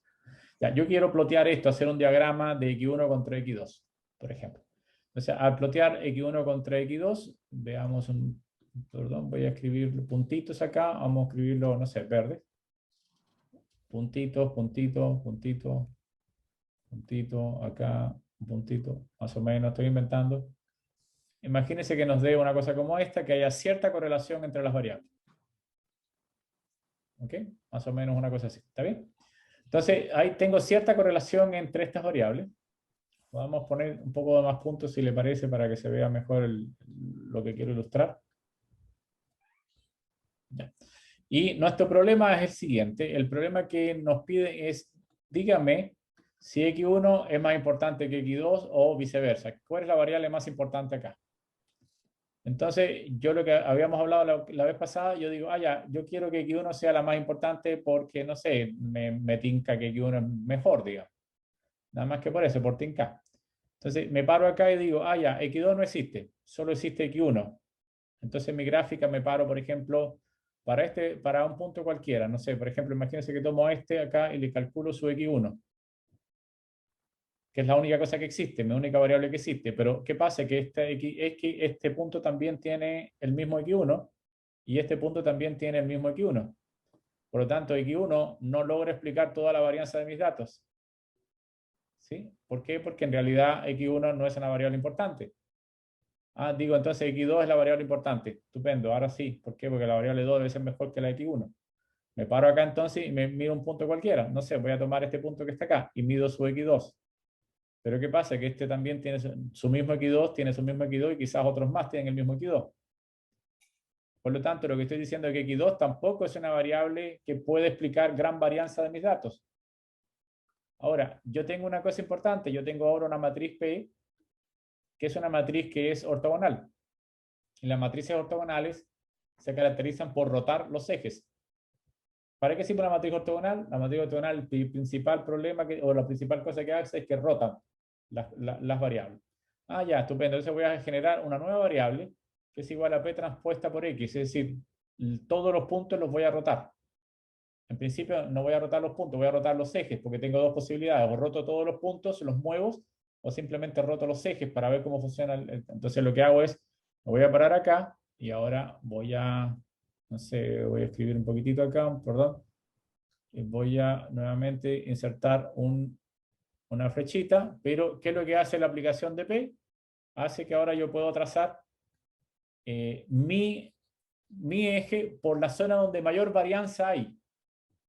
Ya, yo quiero plotear esto, hacer un diagrama de X1 contra X2, por ejemplo. Entonces, al plotear X1 contra X2, veamos perdón, voy a escribir puntitos acá, vamos a escribirlo, no sé, verde. puntitos, puntito, puntito, puntito, acá, un puntito, más o menos, estoy inventando. Imagínense que nos dé una cosa como esta, que haya cierta correlación entre las variables. ¿Ok? Más o menos una cosa así. ¿Está bien? Entonces, ahí tengo cierta correlación entre estas variables. Podemos poner un poco de más puntos si le parece para que se vea mejor lo que quiero ilustrar. Ya. Y nuestro problema es el siguiente. El problema que nos pide es, dígame si X1 es más importante que X2 o viceversa. ¿Cuál es la variable más importante acá? Entonces, yo lo que habíamos hablado la vez pasada, yo digo, ya, yo quiero que X1 sea la más importante porque, no sé, me tinca que X1 es mejor, digamos. Nada más que por eso, por tinca. Entonces, me paro acá y digo, ya, X2 no existe, solo existe X1. Entonces, en mi gráfica me paro, por ejemplo, para un punto cualquiera. No sé, por ejemplo, imagínense que tomo este acá y le calculo su X1, que es la única cosa que existe, la única variable que existe. Pero, ¿qué pasa? Que este punto también tiene el mismo X1 y este punto también tiene el mismo X1. Por lo tanto, X1 no logra explicar toda la varianza de mis datos. ¿Sí? ¿Por qué? Porque en realidad X1 no es una variable importante. Digo, entonces X2 es la variable importante. Estupendo, ahora sí. ¿Por qué? Porque la variable 2 debe ser mejor que la X1. Me paro acá entonces y me mido un punto cualquiera. No sé, voy a tomar este punto que está acá y mido su X2. Pero ¿qué pasa? Que este también tiene su mismo X2, tiene su mismo X2 y quizás otros más tienen el mismo X2. Por lo tanto, lo que estoy diciendo es que X2 tampoco es una variable que puede explicar gran varianza de mis datos. Ahora, yo tengo una cosa importante. Yo tengo ahora una matriz P, que es una matriz que es ortogonal. Y las matrices ortogonales se caracterizan por rotar los ejes. ¿Para qué sirve una matriz ortogonal? La matriz ortogonal, el principal problema o la principal cosa que hace es que rotan las variables. Ya, estupendo. Entonces voy a generar una nueva variable que es igual a P transpuesta por X. Es decir, todos los puntos los voy a rotar. En principio no voy a rotar los puntos, voy a rotar los ejes porque tengo dos posibilidades. O roto todos los puntos, los muevo, o simplemente roto los ejes para ver cómo funciona. Entonces lo que hago es, me voy a parar acá y ahora voy a, no sé, voy a escribir un poquitito acá, perdón. Y voy a nuevamente insertar una flechita, pero ¿qué es lo que hace la aplicación de P? Hace que ahora yo puedo trazar mi eje por la zona donde mayor varianza hay.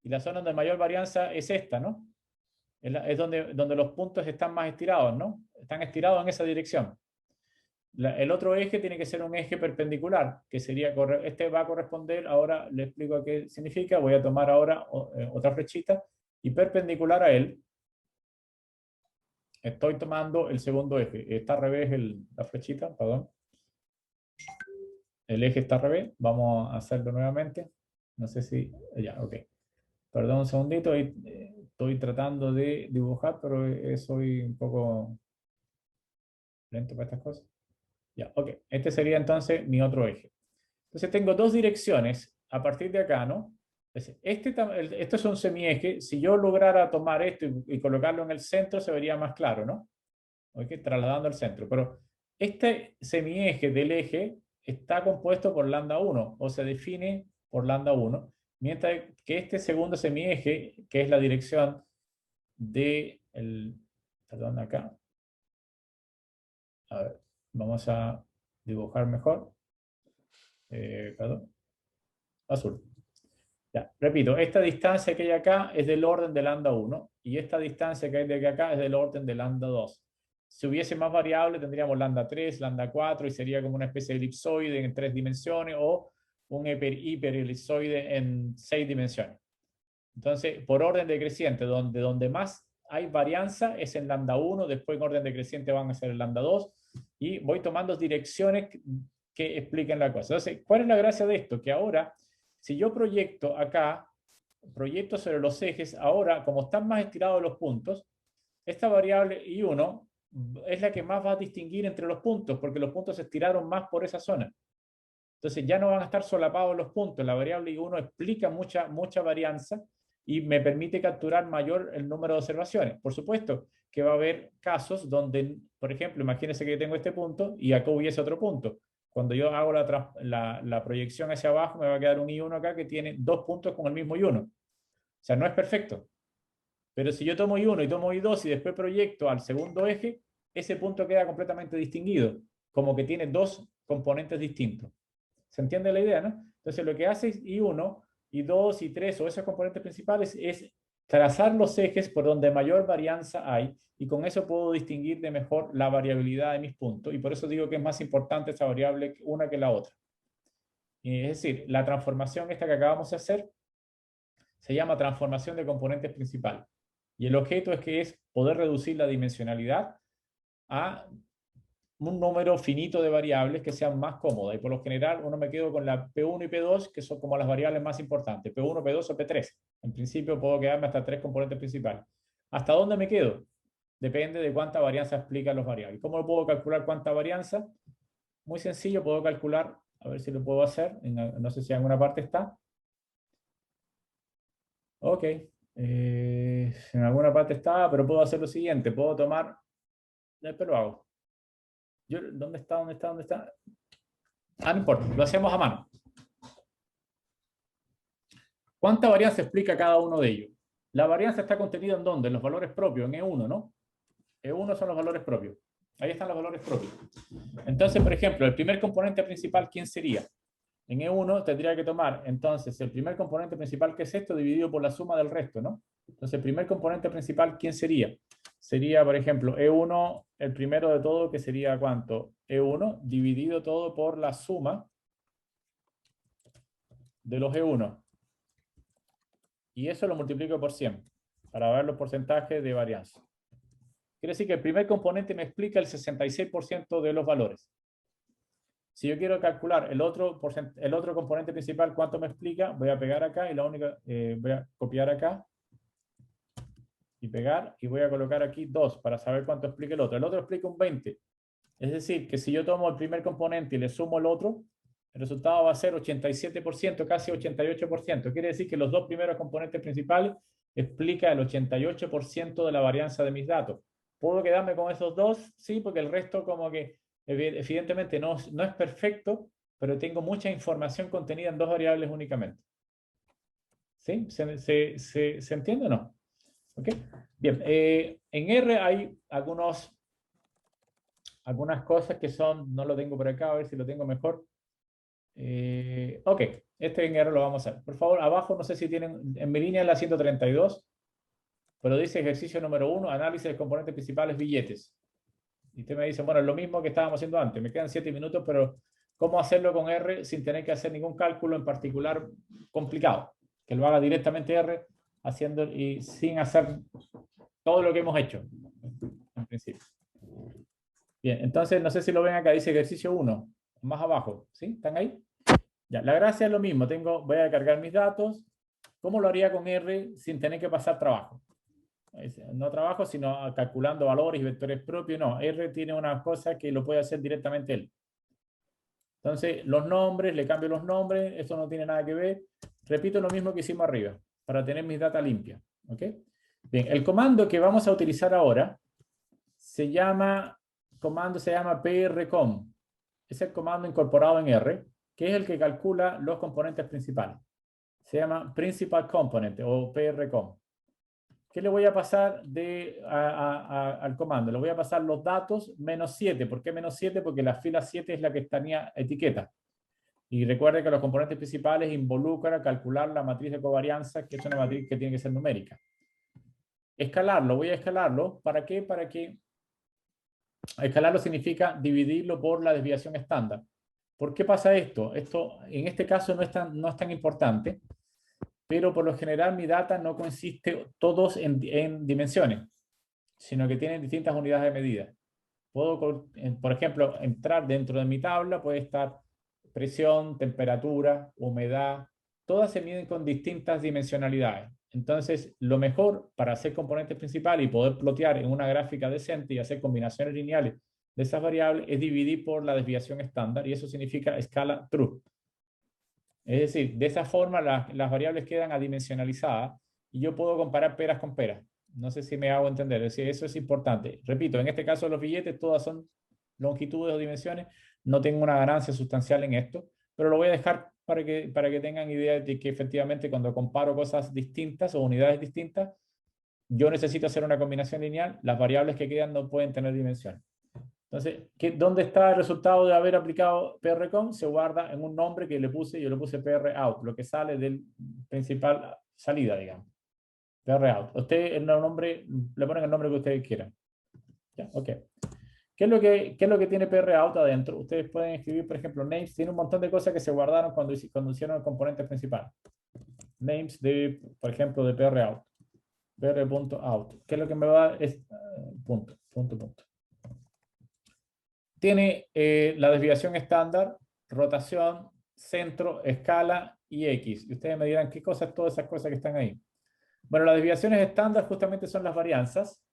Y la zona donde mayor varianza es esta, ¿no? Es donde los puntos están más estirados, ¿no? Están estirados en esa dirección. El otro eje tiene que ser un eje perpendicular, que sería, este va a corresponder, ahora le explico qué significa, voy a tomar ahora otra flechita, y perpendicular a él, estoy tomando el segundo eje. Está al revés la flechita, perdón. El eje está al revés, vamos a hacerlo nuevamente. No sé si, ya, ok. Perdón un segundito, estoy tratando de dibujar, pero soy un poco lento para estas cosas. Ya, ok. Este sería entonces mi otro eje. Entonces tengo dos direcciones a partir de acá, ¿no? Esto es un semieje. Si yo lograra tomar esto y colocarlo en el centro, se vería más claro, ¿no? Ok, trasladando al centro. Pero este semieje del eje está compuesto por lambda 1, o se define por lambda 1, mientras que este segundo semieje, que es la dirección de perdón, acá. A ver, vamos a dibujar mejor. Perdón. Azul. Ya, repito, esta distancia que hay acá es del orden de lambda 1 y esta distancia que hay de acá es del orden de lambda 2. Si hubiese más variables tendríamos lambda 3, lambda 4 y sería como una especie de elipsoide en 3 dimensiones o un hiperelipsoide en 6 dimensiones. Entonces, por orden decreciente, donde más hay varianza es en lambda 1, después en orden decreciente van a ser el lambda 2 y voy tomando direcciones que expliquen la cosa. Entonces, ¿cuál es la gracia de esto? Que ahora, si yo proyecto acá, proyecto sobre los ejes, ahora, como están más estirados los puntos, esta variable I1 es la que más va a distinguir entre los puntos, porque los puntos se estiraron más por esa zona. Entonces ya no van a estar solapados los puntos. La variable I1 explica mucha varianza y me permite capturar mayor el número de observaciones. Por supuesto que va a haber casos donde, por ejemplo, imagínense que yo tengo este punto y acá hubiese otro punto. Cuando yo hago la proyección hacia abajo, me va a quedar un I1 acá que tiene dos puntos con el mismo I1. O sea, no es perfecto. Pero si yo tomo I1 y tomo I2 y después proyecto al segundo eje, ese punto queda completamente distinguido, como que tiene dos componentes distintos. ¿Se entiende la idea, no? Entonces lo que hace I1, I2, I3 o esos componentes principales es trazar los ejes por donde mayor varianza hay y con eso puedo distinguir de mejor la variabilidad de mis puntos y por eso digo que es más importante esa variable una que la otra. Es decir, la transformación esta que acabamos de hacer se llama transformación de componentes principales. Y el objeto es poder reducir la dimensionalidad a un número finito de variables que sean más cómodas. Y por lo general uno me quedo con la P1 y P2, que son como las variables más importantes. P1, P2 o P3. En principio puedo quedarme hasta 3 componentes principales. ¿Hasta dónde me quedo? Depende de cuánta varianza explican los variables. ¿Cómo puedo calcular cuánta varianza? Muy sencillo, puedo calcular, a ver si lo puedo hacer, no sé si en alguna parte está. Ok, en alguna parte está, pero puedo hacer lo siguiente, puedo tomar, después lo hago. ¿Dónde está? ¿Dónde está? ¿Dónde está? Ah, no importa, lo hacemos a mano. ¿Cuánta varianza explica cada uno de ellos? La varianza está contenida ¿en dónde? En los valores propios, en E1, ¿no? E1 son los valores propios. Ahí están los valores propios. Entonces, por ejemplo, el primer componente principal, ¿quién sería? En E1 tendría que tomar, entonces, el primer componente principal, que es esto, dividido por la suma del resto, ¿no? Entonces, el primer componente principal, ¿quién sería? Sería, por ejemplo, E1, el primero de todo, que sería ¿cuánto? E1 dividido todo por la suma de los E1. Y eso lo multiplico por 100, para ver los porcentajes de varianza. Quiere decir que el primer componente me explica el 66% de los valores. Si yo quiero calcular el otro componente principal, ¿cuánto me explica? Voy a pegar acá y voy a copiar acá y pegar y voy a colocar aquí 2 para saber cuánto explica el otro. El otro explica un 20. Es decir, que si yo tomo el primer componente y le sumo el otro, el resultado va a ser 87%, casi 88%. Quiere decir que los dos primeros componentes principales explican el 88% de la varianza de mis datos. ¿Puedo quedarme con esos dos? Sí, porque el resto como que evidentemente no es perfecto, pero tengo mucha información contenida en dos variables únicamente. ¿Sí? ¿Se entiende o no? ¿Ok? Bien, en R hay algunas cosas que son, no lo tengo por acá, a ver si lo tengo mejor. Ok, este en R lo vamos a hacer. Por favor, abajo, no sé si tienen, en mi línea es la 132, pero dice ejercicio número 1, análisis de componentes principales, billetes. Y usted me dice, bueno, es lo mismo que estábamos haciendo antes, me quedan 7 minutos, pero ¿cómo hacerlo con R sin tener que hacer ningún cálculo en particular complicado? Que lo haga directamente R haciendo y sin hacer todo lo que hemos hecho, en principio. Bien, entonces no sé si lo ven acá, dice ejercicio 1, más abajo, ¿sí? ¿Están ahí? Ya, la gracia es lo mismo, voy a cargar mis datos. ¿Cómo lo haría con R sin tener que pasar trabajo? No trabajo, sino calculando valores y vectores propios. No, R tiene una cosa que lo puede hacer directamente él. Entonces, los nombres, le cambio los nombres, eso no tiene nada que ver. Repito lo mismo que hicimos arriba, para tener mis datos limpias. ¿Ok? Bien, el comando que vamos a utilizar ahora se llama prcom. Es el comando incorporado en R, que es el que calcula los componentes principales. Se llama Principal Component o prcom. ¿Qué le voy a pasar al comando? Le voy a pasar los datos -7. ¿Por qué -7? Porque la fila 7 es la que tenía etiqueta. Y recuerde que los componentes principales involucran calcular la matriz de covarianza, que es una matriz que tiene que ser numérica. Escalarlo, voy a escalarlo. ¿Para qué? Para que escalarlo significa dividirlo por la desviación estándar. ¿Por qué pasa esto? Esto en este caso no es tan importante, pero por lo general mi data no consiste todos en dimensiones, sino que tienen distintas unidades de medida. Puedo, por ejemplo, entrar dentro de mi tabla, puede estar presión, temperatura, humedad, todas se miden con distintas dimensionalidades. Entonces, lo mejor para hacer componentes principales y poder plotear en una gráfica decente y hacer combinaciones lineales de esas variables es dividir por la desviación estándar, y eso significa escala true. Es decir, de esa forma las variables quedan adimensionalizadas y yo puedo comparar peras con peras. No sé si me hago entender, es decir, eso es importante. Repito, en este caso los billetes todas son longitudes o dimensiones, no tengo una ganancia sustancial en esto, pero lo voy a dejar para que tengan idea de que efectivamente cuando comparo cosas distintas o unidades distintas, yo necesito hacer una combinación lineal, las variables que quedan no pueden tener dimensión. Entonces, ¿dónde está el resultado de haber aplicado PRCOM? Se guarda en un nombre que le puse, yo le puse PROut, lo que sale del principal salida, digamos. PROut. Usted el nombre, le ponen el nombre que ustedes quieran. Ya, ok. ¿Qué es lo que tiene PROut adentro? Ustedes pueden escribir, por ejemplo, names. Tiene un montón de cosas que se guardaron cuando hicieron el componente principal. Names de, por ejemplo, de PROut. PR.out. ¿Qué es lo que me va a dar? Es punto. Tiene la desviación estándar, rotación, centro, escala y X. Y ustedes me dirán, ¿qué cosas? Todas esas cosas que están ahí. Bueno, las desviaciones estándar justamente son las varianzas,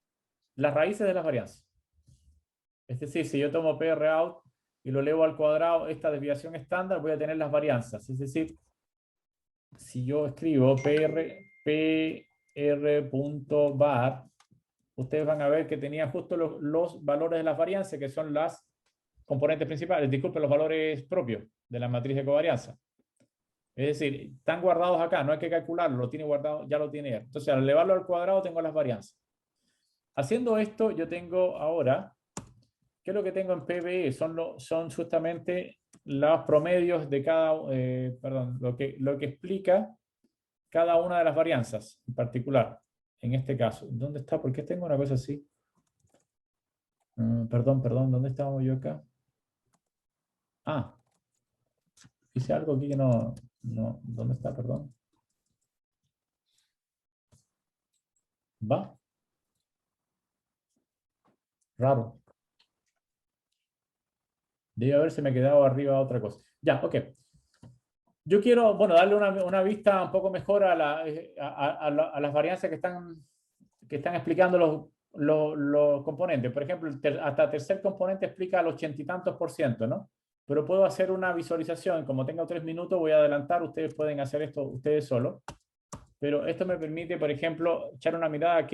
las raíces de las varianzas. Es decir, si yo tomo PROut y lo elevo al cuadrado, esta desviación estándar, voy a tener las varianzas. Es decir, si yo escribo pr.var, ustedes van a ver que tenía justo los valores de las varianzas, que son las componentes principales, disculpen, los valores propios de la matriz de covarianza. Es decir, están guardados acá, no hay que calcularlo, lo tiene guardado, ya lo tiene. Entonces, al elevarlo al cuadrado, tengo las varianzas. Haciendo esto, yo tengo ahora, ¿qué es lo que tengo en PBE? Son justamente los promedios de cada, perdón, lo que explica cada una de las varianzas en particular. En este caso, ¿dónde está? ¿Por qué tengo una cosa así? Perdón, ¿dónde estábamos yo acá? Ah, hice algo aquí que no, ¿dónde está? Perdón. ¿Va? Raro. Debe haberse me quedado arriba otra cosa. Ya, ok. Yo quiero, bueno, darle una vista un poco mejor a las varianzas que están explicando los componentes. Por ejemplo, hasta tercer componente explica el 80 y tantos %, ¿no? Pero puedo hacer una visualización. Como tengo 3 minutos, voy a adelantar. Ustedes pueden hacer esto ustedes solos. Pero esto me permite, por ejemplo, echar una mirada a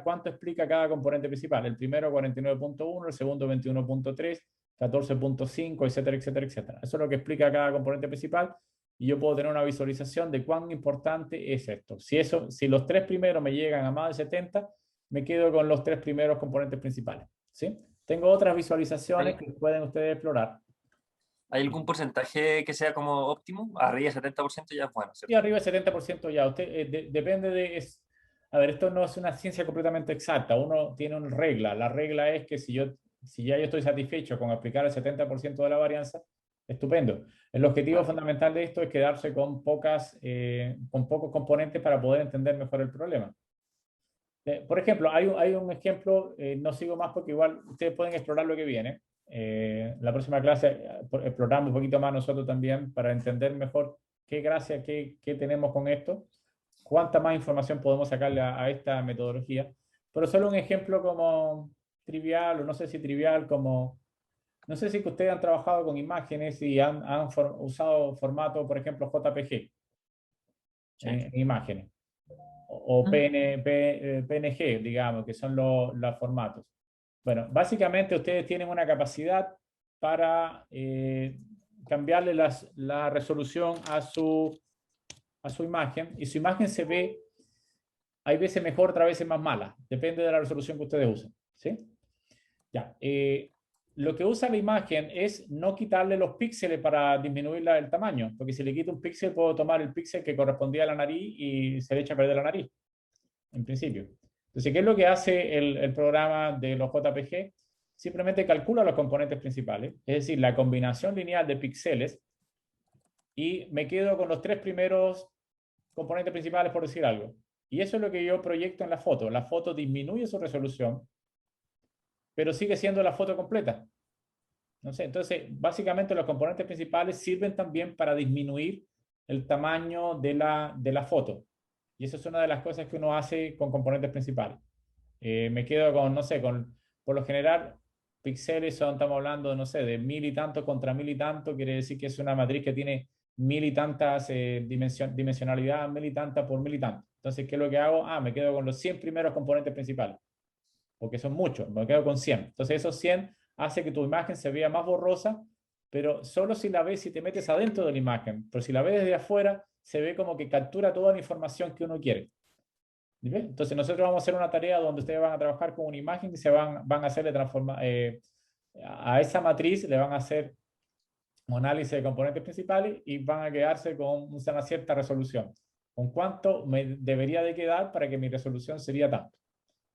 cuánto explica cada componente principal. El primero 49.1, el segundo 21.3, 14.5, etcétera, etcétera, etcétera. Eso es lo que explica cada componente principal y yo puedo tener una visualización de cuán importante es esto. Si los 3 primeros me llegan a más de 70, me quedo con los 3 primeros componentes principales. ¿Sí? Tengo otras visualizaciones que pueden ustedes explorar. ¿Hay algún porcentaje que sea como óptimo? Arriba del 70% ya es bueno, ¿cierto? Y arriba del 70% ya. Depende de... A ver, esto no es una ciencia completamente exacta. Uno tiene una regla. La regla es que si ya yo estoy satisfecho con aplicar el 70% de la varianza, estupendo. El objetivo fundamental de esto es quedarse con pocos componentes para poder entender mejor el problema. Por ejemplo, hay un ejemplo, no sigo más porque igual ustedes pueden explorar lo que viene. La próxima clase exploramos un poquito más nosotros también para entender mejor qué gracia, qué tenemos con esto, cuánta más información podemos sacarle a esta metodología. Pero solo un ejemplo como trivial, o no sé si trivial, como... No sé si ustedes han trabajado con imágenes y han usado formato, por ejemplo, JPG en imágenes, o PNG, digamos, que son los formatos. Bueno, básicamente ustedes tienen una capacidad para cambiarle la resolución a su imagen, y su imagen se ve, hay veces mejor, otras veces más mala, depende de la resolución que ustedes usen. ¿Sí? Ya, lo que usa la imagen es no quitarle los píxeles para disminuir el tamaño, porque si le quito un píxel puedo tomar el píxel que correspondía a la nariz y se le echa a perder la nariz, en principio. Entonces, ¿qué es lo que hace el programa de los JPG? Simplemente calcula los componentes principales, es decir, la combinación lineal de píxeles, y me quedo con los 3 primeros componentes principales, por decir algo. Y eso es lo que yo proyecto en la foto. La foto disminuye su resolución, pero sigue siendo la foto completa. No sé, entonces, básicamente los componentes principales sirven también para disminuir el tamaño de la foto. Y eso es una de las cosas que uno hace con componentes principales. Me quedo con, no sé, por lo general, píxeles estamos hablando, no sé, de 1000 y tanto contra 1000 y tanto, quiere decir que es una matriz que tiene 1000 y tantas dimensionalidad, 1000 y tantas por 1000 y tanto. Entonces, ¿qué es lo que hago? Me quedo con los 100 primeros componentes principales, porque son muchos, me quedo con 100. Entonces, esos 100 hace que tu imagen se vea más borrosa, pero solo si la ves, si te metes adentro de la imagen. Pero si la ves desde afuera, se ve como que captura toda la información que uno quiere. ¿Ve? Entonces nosotros vamos a hacer una tarea donde ustedes van a trabajar con una imagen que se van a hacerle a esa matriz le van a hacer un análisis de componentes principales y van a quedarse con una cierta resolución. ¿Con cuánto me debería de quedar para que mi resolución sería tanto?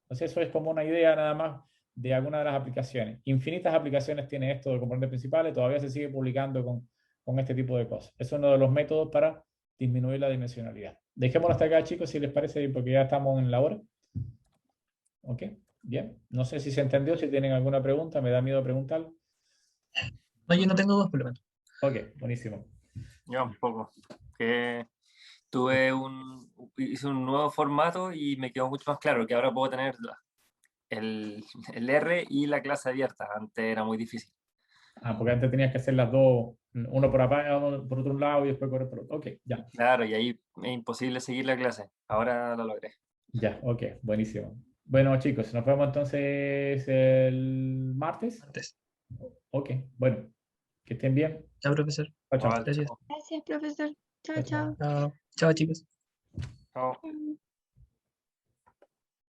Entonces eso es como una idea nada más de alguna de las aplicaciones. Infinitas aplicaciones tiene esto de componentes principales, todavía se sigue publicando con este tipo de cosas. Es uno de los métodos para disminuir la dimensionalidad. Dejémoslo hasta acá, chicos, si les parece, porque ya estamos en la hora. Ok, bien. No sé si se entendió, si tienen alguna pregunta, me da miedo preguntar. No, yo no tengo dos problemas. Ok, buenísimo. Ya un poco. Que hice un nuevo formato y me quedó mucho más claro que ahora puedo tener el R y la clase abierta. Antes era muy difícil. Ah, porque antes tenías que hacer las dos, uno por acá, uno por otro lado y después correr por otro. Ok, ya. Claro, y ahí es imposible seguir la clase. Ahora lo logré. Ya, ok, buenísimo. Bueno, chicos, nos vemos entonces el martes. Antes. Ok, bueno, que estén bien. Chao, profesor. Chao, chao. Igual, Gracias. chao. Gracias, profesor. Chao, Chao, chao. chao. Chao. Chao, chicos. Chao. Chao.